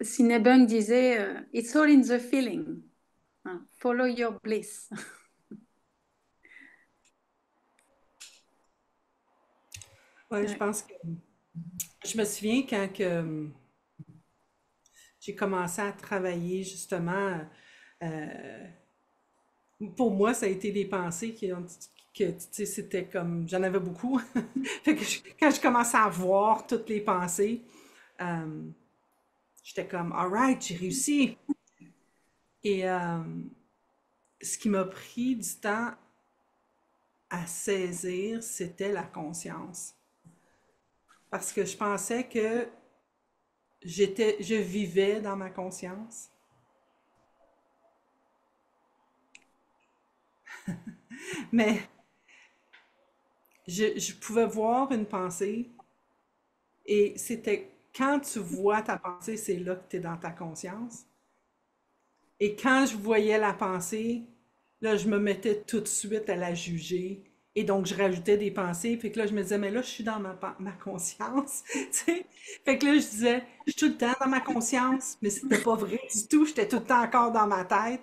[SPEAKER 8] Cinnabon disait It's all in the feeling. Hein, follow your bliss.
[SPEAKER 3] Ouais, je
[SPEAKER 8] Ouais.
[SPEAKER 3] pense que je me souviens quand j'ai commencé à travailler justement, pour moi, ça a été des pensées tu sais, c'était comme, j'en avais beaucoup. Fait que quand je commençais à voir toutes les pensées, euh, j'étais comme, alright, j'ai réussi. Et ce qui m'a pris du temps à saisir, c'était la conscience. Parce que je pensais que je vivais dans ma conscience. Mais je pouvais voir une pensée et c'était quand tu vois ta pensée, c'est là que tu es dans ta conscience. Et quand je voyais la pensée, là, je me mettais tout de suite à la juger. Et donc, je rajoutais des pensées. Fait que là, je me disais, mais là, je suis dans ma conscience. Tu sais? Fait que là, je disais, je suis tout le temps dans ma conscience. Mais c'était pas vrai du tout. J'étais tout le temps encore dans ma tête.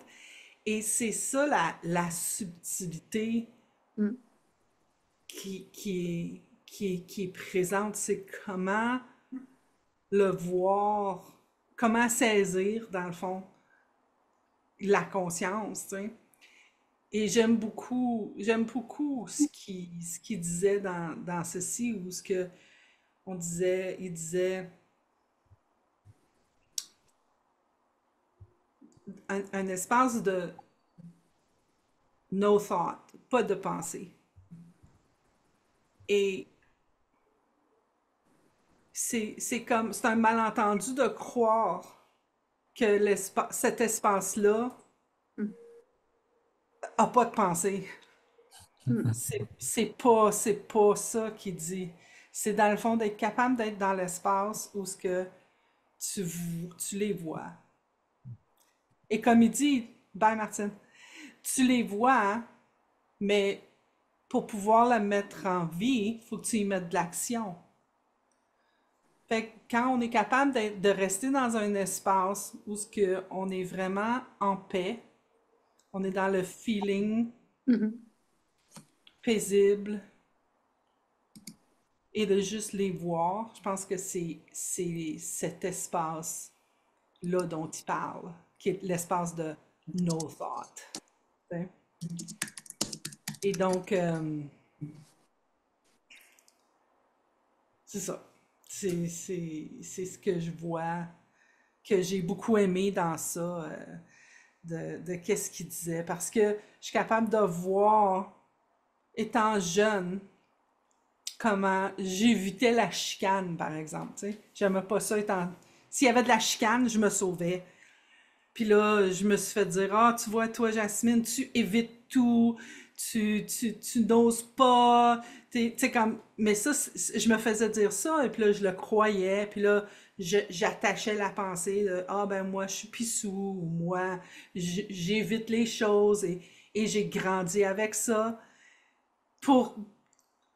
[SPEAKER 3] Et c'est ça la subtilité
[SPEAKER 8] Mm.
[SPEAKER 3] qui est présente. C'est comment le voir, comment saisir, dans le fond, la conscience, tu sais. Et j'aime beaucoup ce qu'il disait dans ceci, où ce que il disait un espace de no thought, pas de pensée. Et c'est un malentendu de croire que cet espace-là
[SPEAKER 8] Mm.
[SPEAKER 3] a pas de pensée.
[SPEAKER 8] Mm.
[SPEAKER 3] C'est pas ça qu'il dit. C'est dans le fond d'être capable d'être dans l'espace où ce que tu les vois. Et comme il dit, bye Martine, tu les vois, hein, mais pour pouvoir la mettre en vie, il faut que tu y mettes de l'action. Fait que quand on est capable de rester dans un espace où ce que on est vraiment en paix, on est dans le feeling
[SPEAKER 8] Mhm.
[SPEAKER 3] paisible et de juste les voir, je pense que c'est cet espace-là dont il parle, qui est l'espace de no thought. T'sais. Et donc, c'est ça. C'est ce que je vois, que j'ai beaucoup aimé dans ça, de qu'est-ce qu'il disait. Parce que je suis capable de voir, étant jeune, comment j'évitais la chicane, par exemple. Tu sais. J'aimais pas ça étant. S'il y avait de la chicane, je me sauvais. Puis là, je me suis fait dire, ah, tu vois, toi, Jasmine, tu évites tout, tu n'oses pas, tu sais, comme, mais ça, je me faisais dire ça, et puis là, je le croyais, puis là, j'attachais la pensée de, ah, ben, moi, je suis pissou, ou moi, j'évite les choses, et j'ai grandi avec ça. Pour,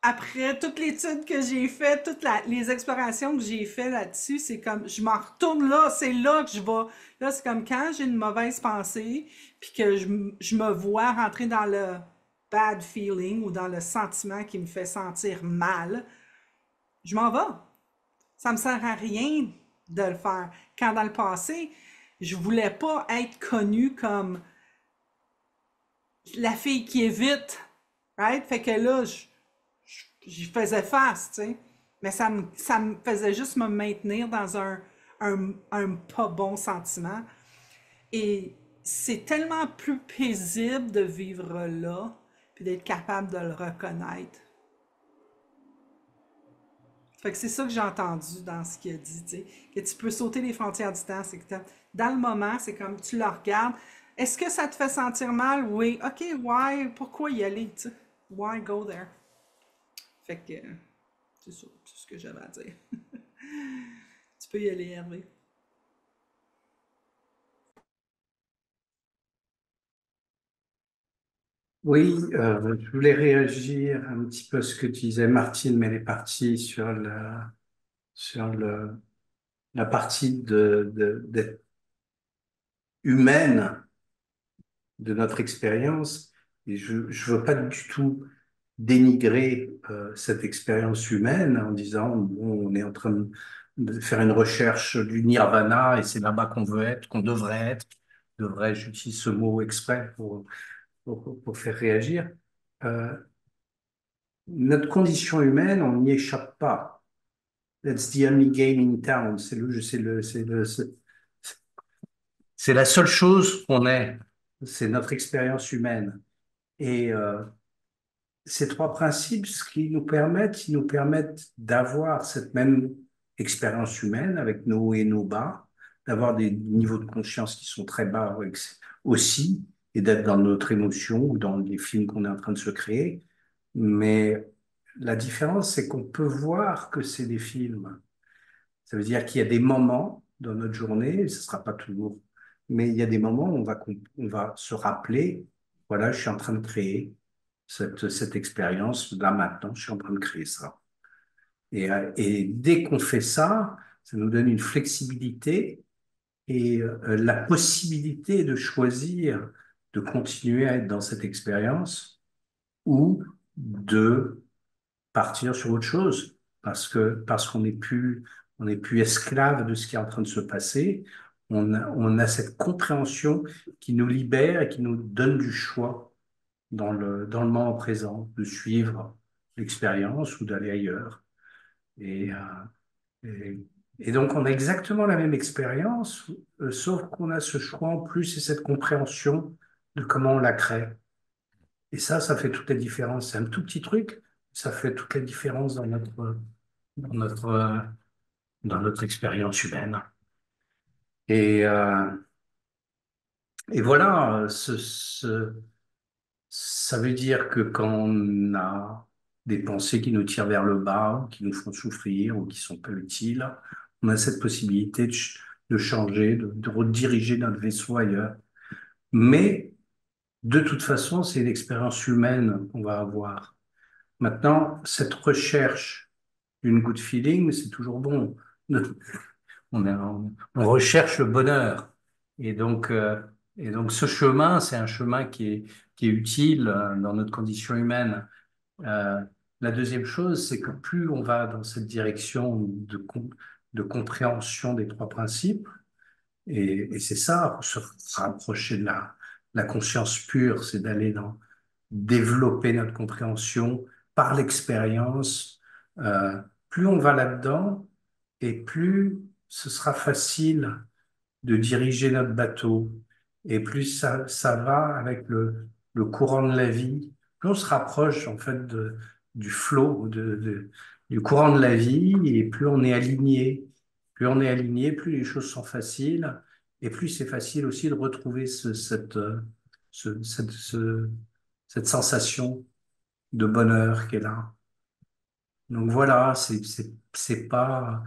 [SPEAKER 3] après toute l'étude que j'ai faite, les explorations que j'ai faites là-dessus, c'est comme, je m'en retourne là, c'est là que je vais. Là, c'est comme quand j'ai une mauvaise pensée, puis que je me vois rentrer dans le bad feeling ou dans le sentiment qui me fait sentir mal, je m'en vais. Ça me sert à rien de le faire. Quand dans le passé, je voulais pas être connue comme la fille qui évite, right? Fait que là, j'y faisais face, tu sais. Mais ça me faisait juste me maintenir dans un pas bon sentiment. Et c'est tellement plus paisible de vivre là puis d'être capable de le reconnaître. Fait que c'est ça que j'ai entendu dans ce qu'il a dit, tu sais, que tu peux sauter les frontières du temps, c'est que dans le moment, c'est comme tu le regardes. Est-ce que ça te fait sentir mal? Oui. OK, why? Pourquoi y aller, tu sais? Why go there? Fait que c'est ça, c'est ce que j'avais à dire. Tu peux y aller, Hervé.
[SPEAKER 1] Oui, je voulais réagir un petit peu à ce que disait Martine, mais elle est partie sur la partie d'être humaine de notre expérience. Et je ne veux pas du tout dénigrer cette expérience humaine en disant bon, on est en train de faire une recherche du nirvana et c'est là-bas qu'on veut être, qu'on devrait être. J'utilise ce mot exprès pour faire réagir. Euh, Notre condition humaine, on n'y échappe pas. That's the only game in town. C'est la seule chose qu'on ait. C'est notre expérience humaine. Et ces trois principes, ce qu'ils ils nous permettent d'avoir cette même expérience humaine avec nos hauts et nos bas, d'avoir des niveaux de conscience qui sont très bas aussi, et d'être dans notre émotion ou dans les films qu'on est en train de se créer. Mais la différence, c'est qu'on peut voir que c'est des films. Ça veut dire qu'il y a des moments dans notre journée, et ce ne sera pas toujours, mais il y a des moments où on va se rappeler, voilà, je suis en train de créer cette expérience, là maintenant, je suis en train de créer ça. Et dès qu'on fait ça, ça nous donne une flexibilité et la possibilité de choisir de continuer à être dans cette expérience ou de partir sur autre chose parce qu'on n'est plus esclave de ce qui est en train de se passer. On a cette compréhension qui nous libère et qui nous donne du choix dans le moment présent, de suivre l'expérience ou d'aller ailleurs. Et, et, et donc, on a exactement la même expérience, sauf qu'on a ce choix en plus et cette compréhension de comment on la crée. Et ça fait toute la différence. C'est un tout petit truc, ça fait toute la différence dans notre, euh, dans notre expérience humaine. Et, euh, et voilà, ça veut dire que quand on a des pensées qui nous tirent vers le bas, ou qui nous font souffrir, ou qui sont pas utiles, on a cette possibilité de changer, de rediriger notre vaisseau ailleurs. Mais de toute façon, c'est une expérience humaine qu'on va avoir. Maintenant, cette recherche d'une good feeling, c'est toujours bon. On recherche le bonheur. Et donc, euh, et donc ce chemin, c'est un chemin qui est utile dans notre condition humaine. Euh, la deuxième chose, c'est que plus on va dans cette direction de compréhension des trois principes, et c'est ça, se rapprocher de la conscience pure, c'est d'aller dans développer notre compréhension par l'expérience. Euh, Plus on va là-dedans, et plus ce sera facile de diriger notre bateau. Et plus ça va avec le courant de la vie, plus on se rapproche en fait du flow, du courant de la vie, et plus on est aligné. Plus on est aligné, plus les choses sont faciles, et plus c'est facile aussi de retrouver cette sensation de bonheur qui est là. Donc voilà, c'est pas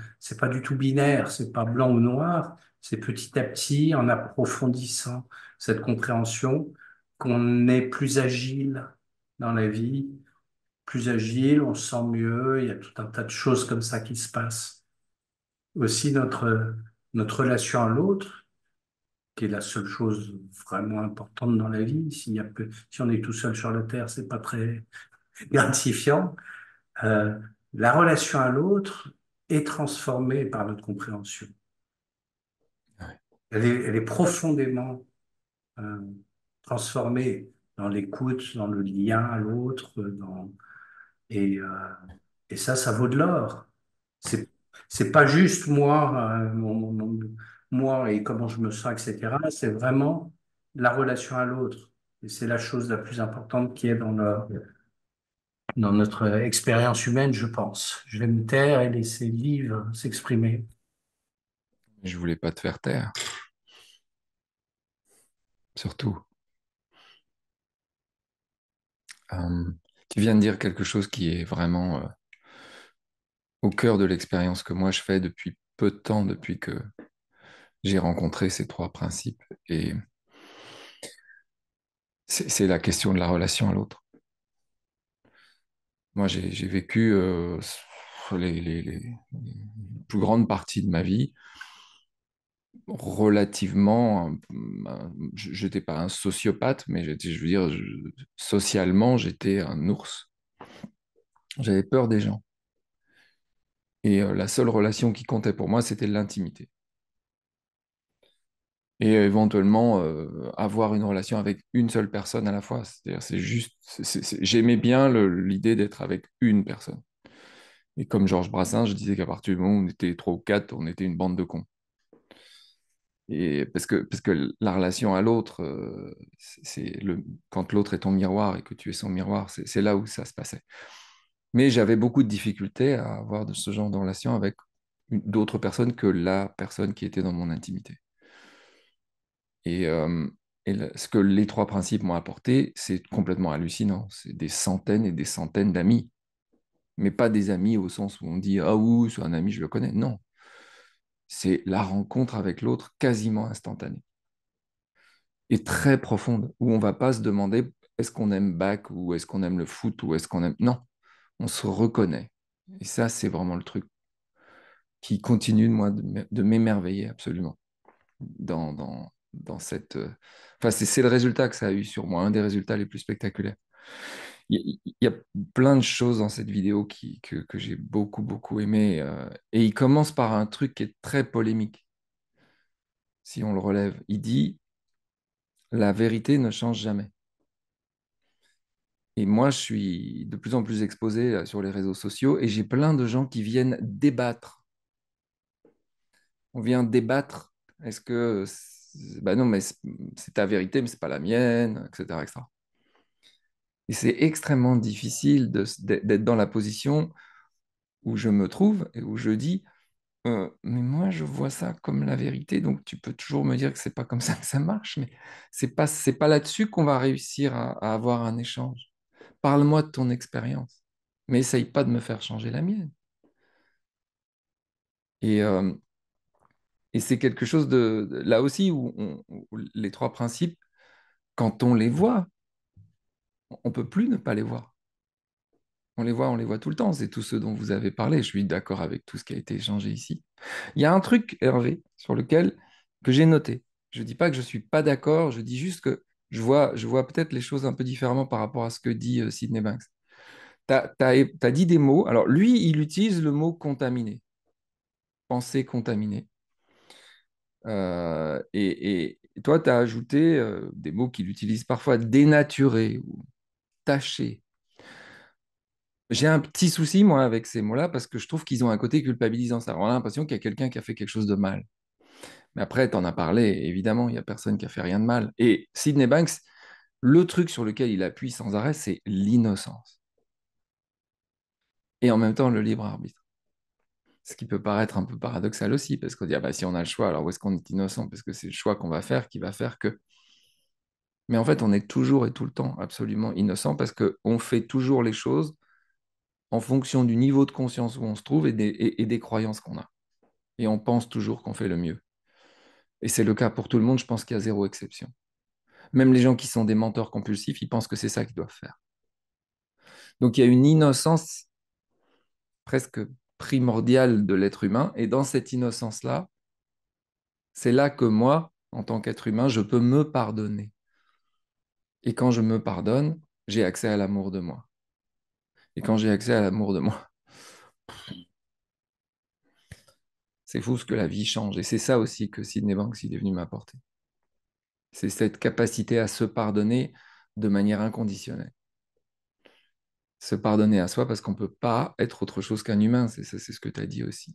[SPEAKER 1] du tout binaire, c'est pas blanc ou noir, c'est petit à petit, en approfondissant cette compréhension, qu'on est plus agile dans la vie, plus agile, on se sent mieux, il y a tout un tas de choses comme ça qui se passent. Aussi notre relation à l'autre, qui est la seule chose vraiment importante dans la vie. Si on est tout seul sur la Terre, c'est pas très gratifiant. Euh, la relation à l'autre est transformée par notre compréhension. Elle est profondément euh, transformée dans l'écoute, dans le lien à l'autre, et, euh, et ça vaut de l'or. C'est, c'est pas juste moi, moi et comment je me sens, etc. C'est vraiment la relation à l'autre. Et c'est la chose la plus importante qui est dans notre expérience humaine, je pense. Je vais me taire et laisser le livre s'exprimer.
[SPEAKER 2] Je voulais pas te faire taire, surtout. Euh, Tu viens de dire quelque chose qui est vraiment au cœur de l'expérience que moi je fais depuis peu de temps, depuis que j'ai rencontré ces trois principes. Et c'est la question de la relation à l'autre. Moi, j'ai vécu les plus grandes parties de ma vie relativement. Je n'étais pas un sociopathe, mais je veux dire, socialement, j'étais un ours. J'avais peur des gens. Et la seule relation qui comptait pour moi, c'était l'intimité. Et éventuellement, avoir une relation avec une seule personne à la fois. C'est-à-dire, c'est juste, j'aimais bien l'idée d'être avec une personne. Et comme Georges Brassens, je disais qu'à partir du moment où on était trois ou quatre, on était une bande de cons. Et parce que la relation à l'autre, quand l'autre est ton miroir et que tu es son miroir, c'est là où ça se passait. Mais j'avais beaucoup de difficultés à avoir de ce genre de relation avec d'autres personnes que la personne qui était dans mon intimité. Et, ce que les trois principes m'ont apporté, c'est complètement hallucinant. C'est des centaines et des centaines d'amis. Mais pas des amis au sens où on dit ah oui, c'est un ami, je le connais. Non, c'est la rencontre avec l'autre quasiment instantanée et très profonde, où on va pas se demander est-ce qu'on aime Bach ou est-ce qu'on aime le foot ou est-ce qu'on aime. Non, on se reconnaît. Et ça, c'est vraiment le truc qui continue de moi de m'émerveiller absolument dans cette. Enfin, c'est le résultat que ça a eu sur moi, un des résultats les plus spectaculaires. Il y a plein de choses dans cette vidéo que j'ai beaucoup, beaucoup aimé. Et il commence par un truc qui est très polémique, si on le relève. Il dit, la vérité ne change jamais. Et moi, je suis de plus en plus exposé sur les réseaux sociaux et j'ai plein de gens qui viennent débattre. On vient débattre. Est-ce que... Ben non, mais c'est ta vérité, mais c'est pas la mienne, etc., etc. Et c'est extrêmement difficile d'être dans la position où je me trouve et où je dis, mais moi, je vois ça comme la vérité, donc tu peux toujours me dire que c'est pas comme ça que ça marche, mais c'est pas là-dessus qu'on va réussir à avoir un échange. Parle-moi de ton expérience, mais essaye pas de me faire changer la mienne. Et, euh, et c'est quelque chose là aussi où les trois principes, quand on les voit, on peut plus ne pas les voir. On les voit tout le temps. C'est tout ce dont vous avez parlé. Je suis d'accord avec tout ce qui a été échangé ici. Il y a un truc, Hervé, sur lequel que j'ai noté. Je ne dis pas que je ne suis pas d'accord, je dis juste que je vois peut-être les choses un peu différemment par rapport à ce que dit Sydney Banks. Tu as dit des mots. Alors, lui, il utilise le mot contaminé, pensée contaminée. Et toi, tu as ajouté des mots qu'il utilise parfois, dénaturé ou taché. J'ai un petit souci, moi, avec ces mots-là, parce que je trouve qu'ils ont un côté culpabilisant. Ça rend l'impression qu'il y a quelqu'un qui a fait quelque chose de mal. Mais après, tu en as parlé, évidemment, il n'y a personne qui a fait rien de mal. Et Sydney Banks, le truc sur lequel il appuie sans arrêt, c'est l'innocence. Et en même temps, le libre arbitre. Ce qui peut paraître un peu paradoxal aussi, parce qu'on dit, ah bah, si on a le choix, alors où est-ce qu'on est innocent? Parce que c'est le choix qu'on va faire qui va faire que... Mais en fait, on est toujours et tout le temps absolument innocent parce qu'on fait toujours les choses en fonction du niveau de conscience où on se trouve et des croyances qu'on a. Et on pense toujours qu'on fait le mieux. Et c'est le cas pour tout le monde, je pense qu'il y a zéro exception. Même les gens qui sont des menteurs compulsifs, ils pensent que c'est ça qu'ils doivent faire. Donc il y a une innocence presque primordiale de l'être humain. Et dans cette innocence-là, c'est là que moi, en tant qu'être humain, je peux me pardonner. Et quand je me pardonne, j'ai accès à l'amour de moi. Et quand j'ai accès à l'amour de moi, c'est fou ce que la vie change. Et c'est ça aussi que Sydney Banks est venu m'apporter. C'est cette capacité à se pardonner de manière inconditionnelle. Se pardonner à soi parce qu'on ne peut pas être autre chose qu'un humain. C'est ce que tu as dit aussi.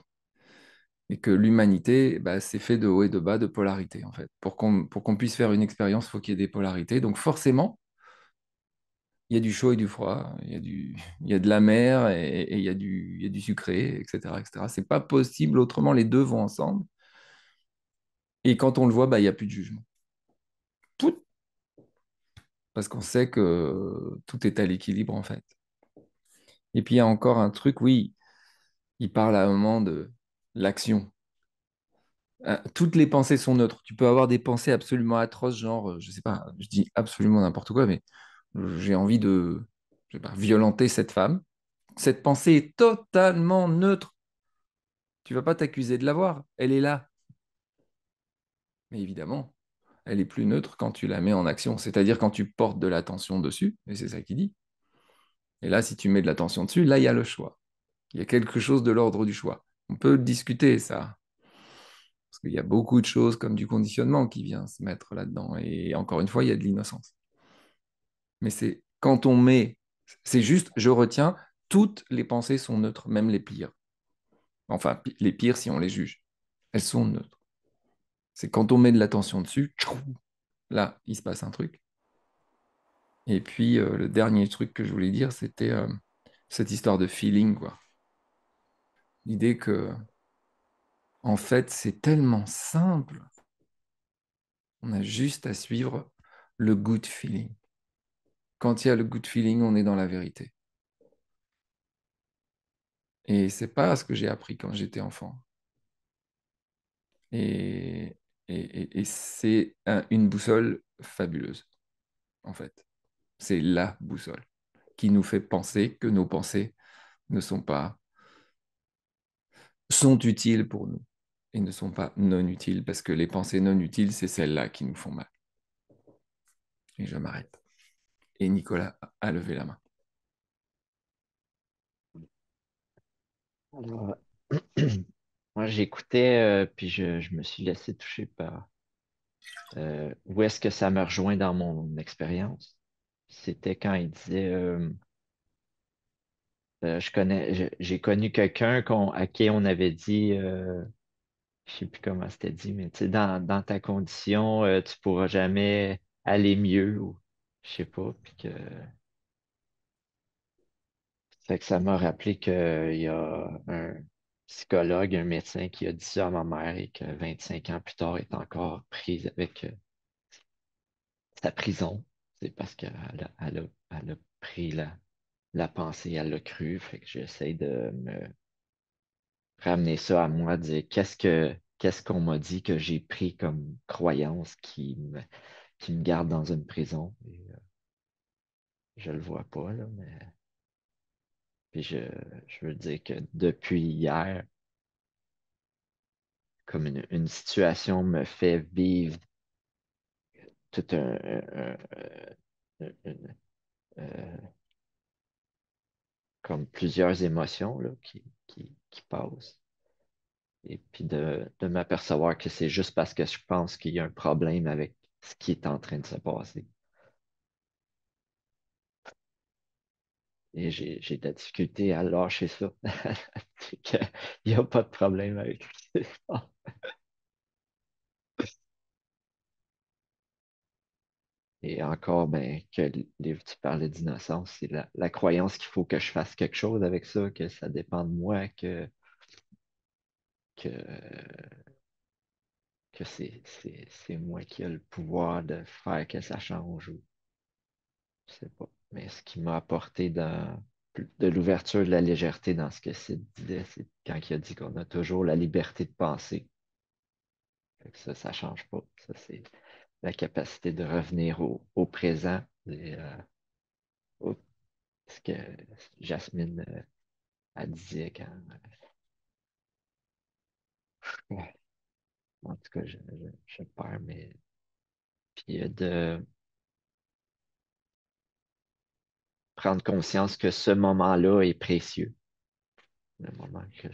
[SPEAKER 2] Et que l'humanité, bah, c'est fait de haut et de bas, de polarité, en fait. Pour qu'on puisse faire une expérience, il faut qu'il y ait des polarités. Donc forcément, il y a du chaud et du froid, il y a de la mer et il y a du sucré, etc., etc. C'est pas possible autrement, les deux vont ensemble. Et quand on le voit, bah, il n'y a plus de jugement. Tout, parce qu'on sait que tout est à l'équilibre, en fait. Et puis il y a encore un truc, oui, il parle à un moment de l'action. Toutes les pensées sont neutres. Tu peux avoir des pensées absolument atroces, genre, je sais pas, je dis absolument n'importe quoi, mais j'ai envie de, je sais pas, violenter cette femme. Cette pensée est totalement neutre. Tu vas pas t'accuser de l'avoir. Elle est là. Mais évidemment, elle est plus neutre quand tu la mets en action, c'est-à-dire quand tu portes de l'attention dessus, et c'est ça qu'il dit. Et là, si tu mets de l'attention dessus, là, il y a le choix. Il y a quelque chose de l'ordre du choix. On peut discuter ça, parce qu'il y a beaucoup de choses comme du conditionnement qui vient se mettre là-dedans. Et encore une fois, il y a de l'innocence. Mais c'est quand on met, c'est juste, je retiens, toutes les pensées sont neutres, même les pires. Enfin, les pires si on les juge. Elles sont neutres. C'est quand on met de l'attention dessus, tchou, là, il se passe un truc. Et puis, le dernier truc que je voulais dire, c'était cette histoire de feeling, quoi. L'idée que, en fait, c'est tellement simple. On a juste à suivre le good feeling. Quand il y a le good feeling, on est dans la vérité. Et c'est pas ce que j'ai appris quand j'étais enfant. Et, et c'est une boussole fabuleuse, en fait. C'est la boussole qui nous fait penser que nos pensées ne sont pas, sont utiles pour nous et ne sont pas non utiles, parce que les pensées non utiles, c'est celles-là qui nous font mal. Et je m'arrête. Et Nicolas a levé la main.
[SPEAKER 9] Alors, moi, j'écoutais, puis je me suis laissé toucher par où est-ce que ça me rejoint dans mon expérience. C'était quand il disait, j'ai connu quelqu'un à qui on avait dit, je sais plus comment c'était dit, mais tu sais, dans ta condition, tu pourras jamais aller mieux, ou je sais pas, puis que, fait que ça m'a rappelé qu'il y a un psychologue, un médecin qui a dit ça à ma mère et que 25 ans plus tard, elle est encore prise avec sa prison. C'est parce elle a pris la pensée, elle l'a cru. Fait que j'essaie de me ramener ça à moi, dire qu'est-ce qu'on m'a dit que j'ai pris comme croyance qui me garde dans une prison. Et, je le vois pas, là, mais puis je veux dire que depuis hier, comme une situation me fait vivre tout euh, comme plusieurs émotions là, qui passent. Et puis de m'apercevoir que c'est juste parce que je pense qu'il y a un problème avec ce qui est en train de se passer. Et j'ai de la difficulté à lâcher ça. Il n'y a pas de problème avec ce qui se passe. Et encore, ben, que le livre, tu parlais d'innocence, c'est la croyance qu'il faut que je fasse quelque chose avec ça, que ça dépend de moi, que, que c'est moi qui ai le pouvoir de faire que ça change, ou je sais pas. Mais ce qui m'a apporté de l'ouverture, de la légèreté dans ce que Sid disait, c'est quand il a dit qu'on a toujours la liberté de penser. Fait que ça change pas. Ça, c'est la capacité de revenir au présent. Et, ce que Jasmine elle disait quand. Ouais. En tout cas, je perds, mais. Puis de prendre conscience que ce moment-là est précieux. Le moment que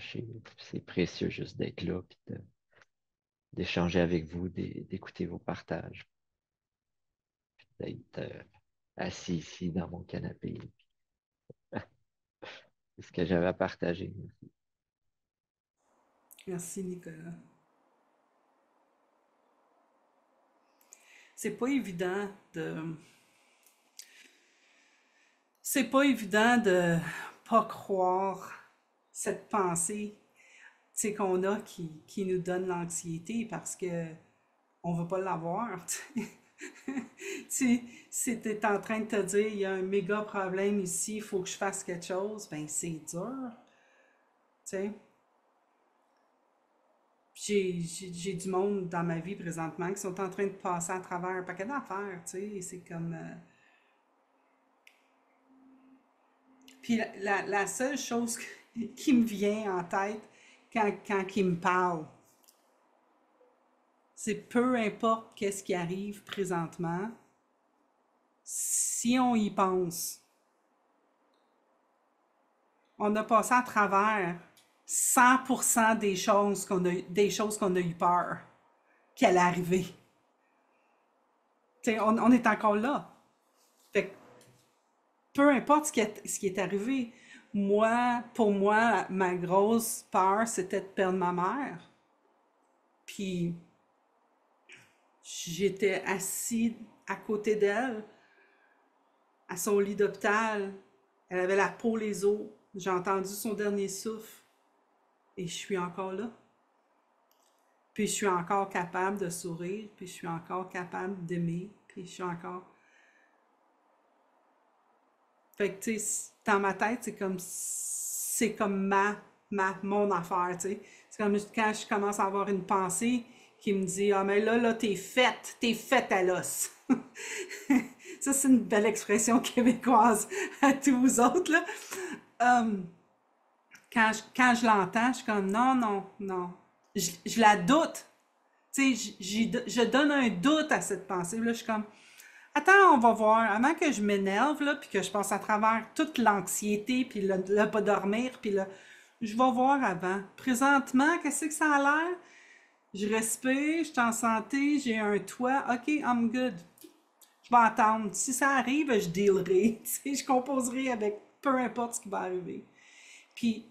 [SPEAKER 9] c'est précieux juste d'être là, puis d'échanger avec vous, d'écouter vos partages, d'être assis ici dans mon canapé. C'est ce que j'avais à partager.
[SPEAKER 3] Merci, Nicolas. C'est pas évident de... C'est pas évident de pas croire cette pensée, tu sais, qu'on a qui nous donne l'anxiété parce que on veut pas l'avoir, tu sais. Si t'es en train de te dire, il y a un méga problème ici, il faut que je fasse quelque chose, ben c'est dur, tu sais. J'ai du monde dans ma vie présentement qui sont en train de passer à travers un paquet d'affaires, tu sais, et c'est comme... Puis la seule chose qui me vient en tête quand ils me parlent, c'est peu importe qu'est-ce qui arrive présentement, si on y pense, on a passé à travers 100% des choses qu'on a eu peur qu'elle arriver. Tu sais, on est encore là. Fait que peu importe ce qui est arrivé, pour moi, ma grosse peur, c'était de perdre ma mère. Puis, j'étais assise à côté d'elle, à son lit d'hôpital. Elle avait la peau les os. J'ai entendu son dernier souffle. Et je suis encore là. Puis, je suis encore capable de sourire. Puis, je suis encore capable d'aimer. Puis, je suis encore... Fait que, tu sais, dans ma tête, c'est comme mon affaire, tu sais. C'est comme quand je commence à avoir une pensée qui me dit, ah, mais là, t'es faite à l'os. Ça, c'est une belle expression québécoise à tous vous autres, là. Quand je l'entends, je suis comme, non. Je la doute. Tu sais, je donne un doute à cette pensée. Là, je suis comme, attends, on va voir. Avant que je m'énerve, là, puis que je passe à travers toute l'anxiété, puis le pas dormir, puis je vais voir avant. Présentement, qu'est-ce que ça a l'air? Je respire, je suis en santé, j'ai un toit. OK, I'm good. Je vais attendre. Si ça arrive, je dealerai. Tu sais, je composerai avec peu importe ce qui va arriver. Puis,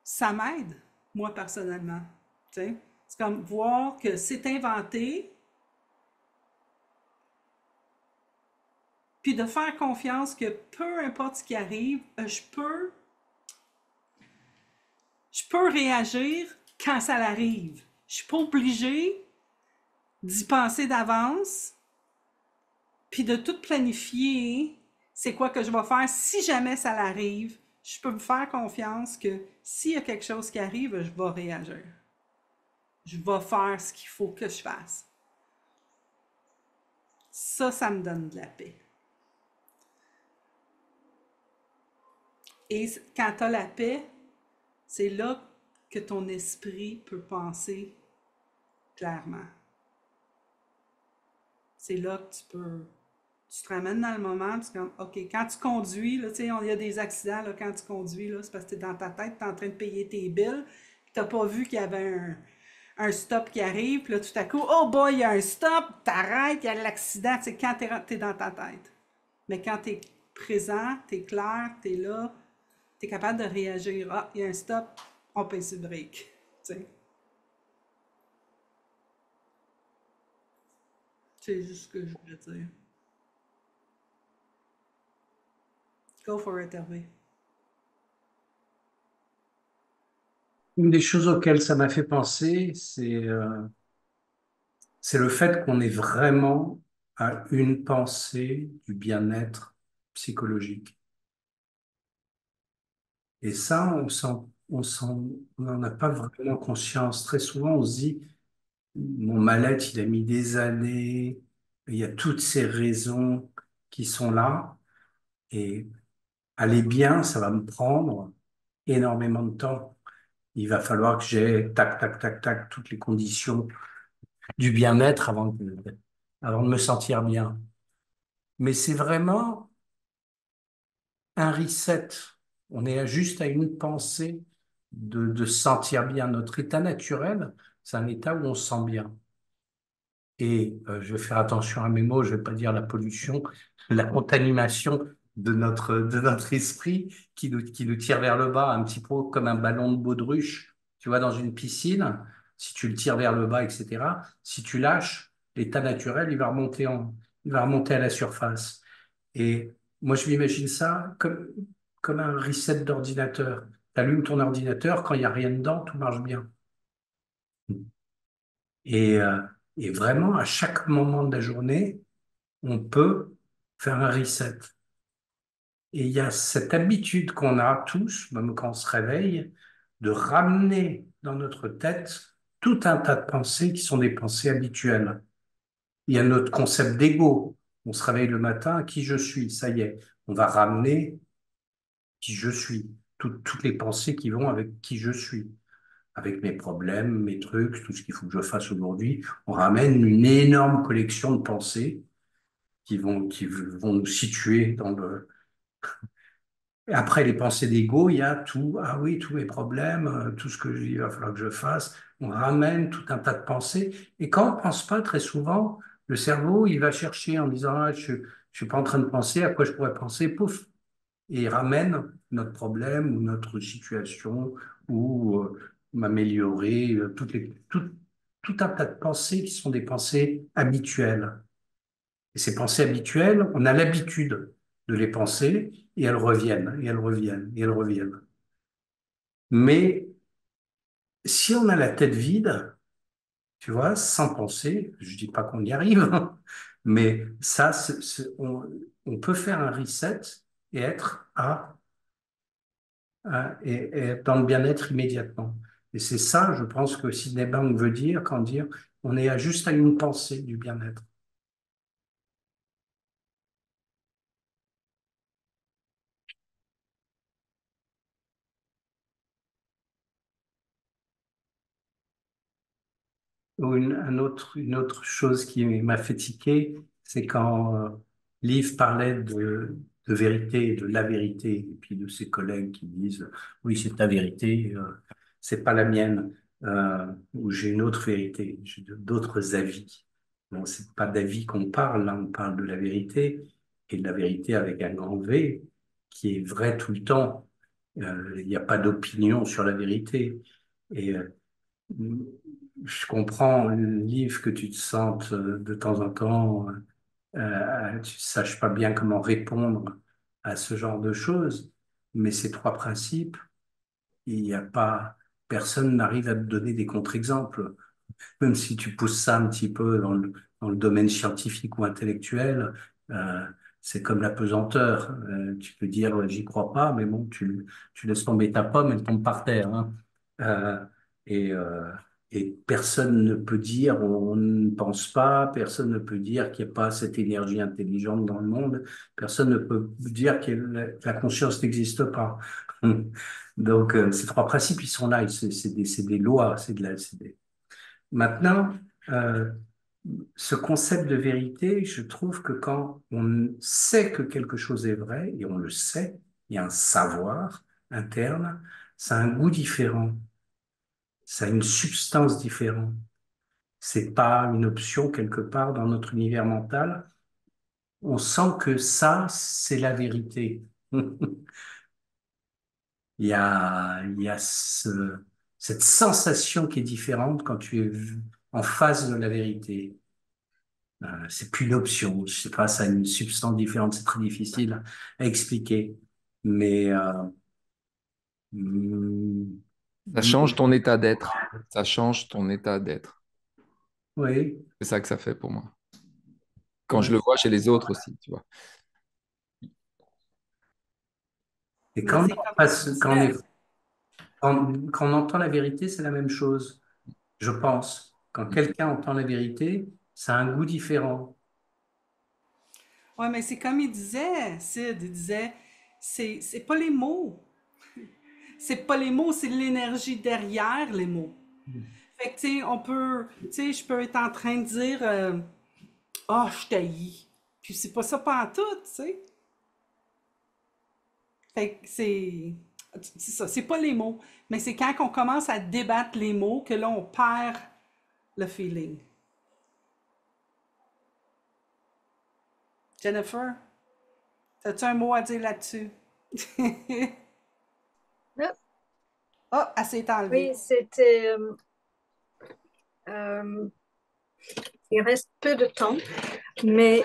[SPEAKER 3] ça m'aide, moi, personnellement. Tu sais, c'est comme voir que c'est inventé, puis de faire confiance que peu importe ce qui arrive, je peux réagir quand ça arrive. Je suis pas obligée d'y penser d'avance, puis de tout planifier, c'est quoi que je vais faire si jamais ça arrive. Je peux me faire confiance que s'il y a quelque chose qui arrive, je vais réagir. Je vais faire ce qu'il faut que je fasse. Ça me donne de la paix. Et quand tu as la paix, c'est là que ton esprit peut penser clairement. C'est là que tu te ramènes dans le moment, tu es comme, OK, quand tu conduis, là, tu sais, il y a des accidents, là, quand tu conduis, là, c'est parce que tu es dans ta tête, tu es en train de payer tes billes, puis tu n'as pas vu qu'il y avait un stop qui arrive, puis là, tout à coup, oh boy, il y a un stop, t'arrêtes, il y a l'accident, c'est quand tu es dans ta tête. Mais quand tu es présent, tu es clair, tu es là, tu es capable de réagir. Ah, il y a un stop, on pèse sur le break. Tu sais. C'est juste ce que je voulais dire. Go for it, Hervé.
[SPEAKER 1] Une des choses auxquelles ça m'a fait penser, c'est le fait qu'on est vraiment à une pensée du bien-être psychologique. Et ça, on n'en a pas vraiment conscience. Très souvent, on se dit, mon mal-être, il a mis des années, il y a toutes ces raisons qui sont là, et aller bien, ça va me prendre énormément de temps. Il va falloir que j'ai tac, tac, tac, tac, toutes les conditions du bien-être avant de me sentir bien. Mais c'est vraiment un reset. On est juste à une pensée de se sentir bien. Notre état naturel, c'est un état où on se sent bien. Et je vais faire attention à mes mots, je vais pas dire la pollution, la contamination de notre esprit qui nous tire vers le bas, un petit peu comme un ballon de baudruche. Tu vois, dans une piscine, si tu le tires vers le bas, etc., si tu lâches, l'état naturel, il va remonter à la surface. Et moi, je m'imagine ça comme un reset d'ordinateur. Tu allumes ton ordinateur, quand il n'y a rien dedans, tout marche bien. Et, euh, et vraiment, à chaque moment de la journée, on peut faire un reset. Et il y a cette habitude qu'on a tous, même quand on se réveille, de ramener dans notre tête tout un tas de pensées qui sont des pensées habituelles. Il y a notre concept d'ego. On se réveille le matin, qui je suis, ça y est. On va ramener qui je suis, toutes les pensées qui vont avec qui je suis, avec mes problèmes, mes trucs, tout ce qu'il faut que je fasse aujourd'hui. On ramène une énorme collection de pensées qui vont nous situer dans le, et après les pensées d'ego, il y a tout, ah oui, tous mes problèmes, tout ce que il va falloir que je fasse. On ramène tout un tas de pensées. Et quand on pense pas, très souvent, le cerveau, il va chercher en disant, ah, je suis pas en train de penser, à quoi je pourrais penser, pouf. Et il ramène notre problème ou notre situation ou m'améliorer, tout un tas de pensées qui sont des pensées habituelles. Et ces pensées habituelles, on a l'habitude de les penser et elles reviennent, et elles reviennent, et elles reviennent. Mais si on a la tête vide, tu vois, sans penser, je dis pas qu'on y arrive, hein, mais ça, on peut faire un reset et être et être dans le bien-être immédiatement. Et c'est ça, je pense que Sydney Bank veut dire quand dire on est juste à une pensée du bien-être. Ou une autre chose qui m'a fait tiquer, c'est quand Liv parlait de vérité, de la vérité, et puis de ses collègues qui disent oui, c'est ta vérité, c'est pas la mienne, ou j'ai une autre vérité, j'ai d'autres avis. Bon, c'est pas d'avis qu'on parle, là, on parle de la vérité, et de la vérité avec un grand V, qui est vrai tout le temps. Il n'y a pas d'opinion sur la vérité. Et je comprends, Liv, que tu te sentes de temps en temps, tu ne saches pas bien comment répondre à ce genre de choses, mais ces trois principes, il n'y a pas, personne n'arrive à te donner des contre-exemples. Même si tu pousses ça un petit peu dans le domaine scientifique ou intellectuel, euh, c'est comme la pesanteur. Tu peux dire, ouais, j'y crois pas, mais bon, tu laisses tomber ta pomme, elle tombe par terre, hein. Euh, et, euh, et personne ne peut dire, on ne pense pas, personne ne peut dire qu'il n'y a pas cette énergie intelligente dans le monde, personne ne peut dire que la conscience n'existe pas. Donc, ces trois principes, ils sont là, c'est des lois, c'est des, maintenant, euh, ce concept de vérité, je trouve que quand on sait que quelque chose est vrai, et on le sait, il y a un savoir interne, ça a un goût différent, ça a une substance différente. C'est pas une option quelque part dans notre univers mental. On sent que ça, c'est la vérité. Il y a cette sensation qui est différente quand tu es en face de la vérité. C'est plus une option. Je sais pas, ça a une substance différente. C'est très difficile à expliquer. Mais mm,
[SPEAKER 2] Ça change ton état d'être. Ça change ton état d'être.
[SPEAKER 1] oui,
[SPEAKER 2] C'est ça que ça fait pour moi. Quand je
[SPEAKER 1] ouais.
[SPEAKER 2] le vois chez les autres aussi, tu vois.
[SPEAKER 1] Et
[SPEAKER 3] Mais
[SPEAKER 1] quand
[SPEAKER 3] c'est
[SPEAKER 1] on
[SPEAKER 3] comme tu
[SPEAKER 1] passe,
[SPEAKER 3] disais,
[SPEAKER 1] quand on entend la vérité, c'est la même chose, je pense. Quand quelqu'un entend la vérité, ça a un goût différent.
[SPEAKER 3] ouais, mais c'est comme il disait, Sid, il disait, c'est pas les mots. C'est pas les mots, c'est l'énergie derrière les mots. Fait que, tu sais, on peut, tu sais, je peux être en train de dire, ah, je t'haïs. Puis c'est pas ça pantoute, tu sais. Fait que c'est ça, c'est pas les mots. Mais c'est quand on commence à débattre les mots que là, on perd le feeling. Jennifer, as-tu un mot à dire là-dessus?
[SPEAKER 6] Là,
[SPEAKER 3] Ah, elle s'est enlevée.
[SPEAKER 6] Oui, c'était... il reste peu de temps, mais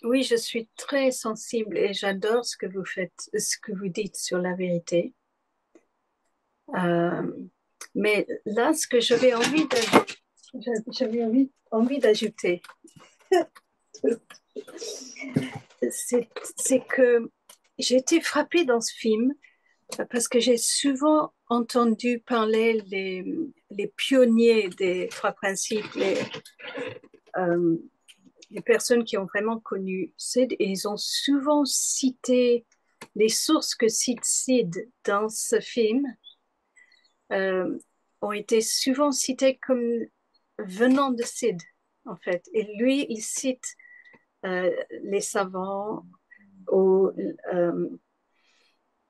[SPEAKER 6] oui, je suis très sensible et j'adore ce que vous faites, ce que vous dites sur la vérité. Mais là, ce que j'avais envie d'ajouter, c'est que j'ai été frappée dans ce film parce que j'ai souvent entendu parler les pionniers des trois principes, les personnes qui ont vraiment connu Sid, et ils ont souvent cité les sources que cite Sid dans ce film ont été souvent citées comme venant de Sid, en fait. Et lui, il cite les savants, ou,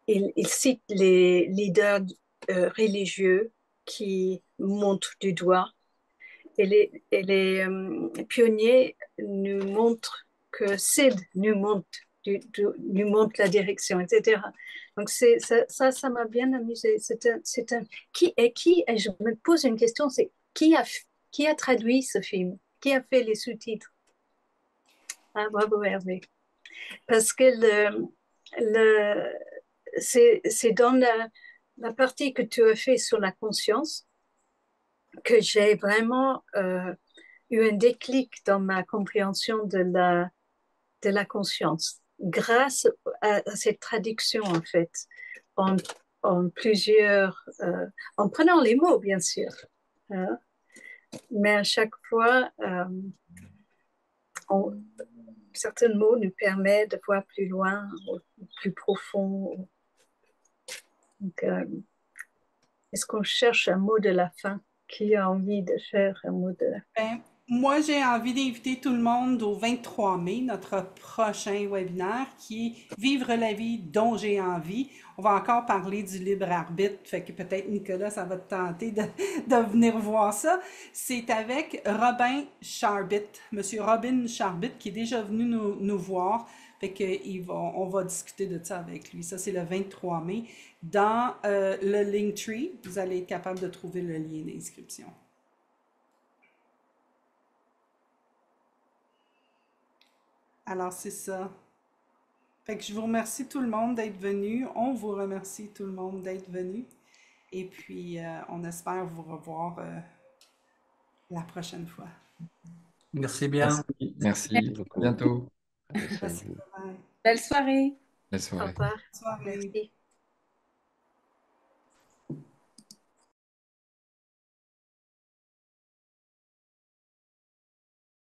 [SPEAKER 6] il cite les leaders religieux qui montrent du doigt. Et les pionniers nous montrent que Sid nous montre la direction, etc. Donc ça m'a bien amusé. Qui est qui? Et je me pose une question, c'est qui a traduit ce film? Qui a fait les sous-titres? Ah, bravo Hervé. Parce que c'est dans la partie que tu as fait sur la conscience que j'ai vraiment eu un déclic dans ma compréhension de la conscience, grâce à cette traduction, en fait, en, en prenant les mots, bien sûr. Hein. Mais à chaque fois, certains mots nous permettent de voir plus loin, plus profond. Donc, est-ce qu'on cherche un mot de la fin? Qui a envie de faire un mot de la fin?
[SPEAKER 3] Ben, moi, j'ai envie d'inviter tout le monde au 23 mai, notre prochain webinaire qui est Vivre la vie dont j'ai envie. On va encore parler du libre arbitre, fait que peut-être Nicolas, ça va te tenter de venir voir ça. C'est avec Robin Charbit, Monsieur Robin Charbit, qui est déjà venu nous voir. Fait que on va discuter de ça avec lui. Ça, c'est le 23 mai. Dans le Linktree, vous allez être capable de trouver le lien d'inscription. Alors, c'est ça. Fait que je vous remercie tout le monde d'être venu. On vous remercie tout le monde d'être venu. Et puis, on espère vous revoir la prochaine fois.
[SPEAKER 1] Merci bien.
[SPEAKER 2] Merci.
[SPEAKER 9] Merci
[SPEAKER 2] À
[SPEAKER 9] beaucoup.
[SPEAKER 2] bientôt.
[SPEAKER 9] Merci à
[SPEAKER 3] Merci.
[SPEAKER 9] vous.
[SPEAKER 3] Bye.
[SPEAKER 8] Belle soirée.
[SPEAKER 2] Belle
[SPEAKER 6] Au
[SPEAKER 2] soirée.
[SPEAKER 6] revoir.
[SPEAKER 3] Bonne soirée.
[SPEAKER 6] Merci.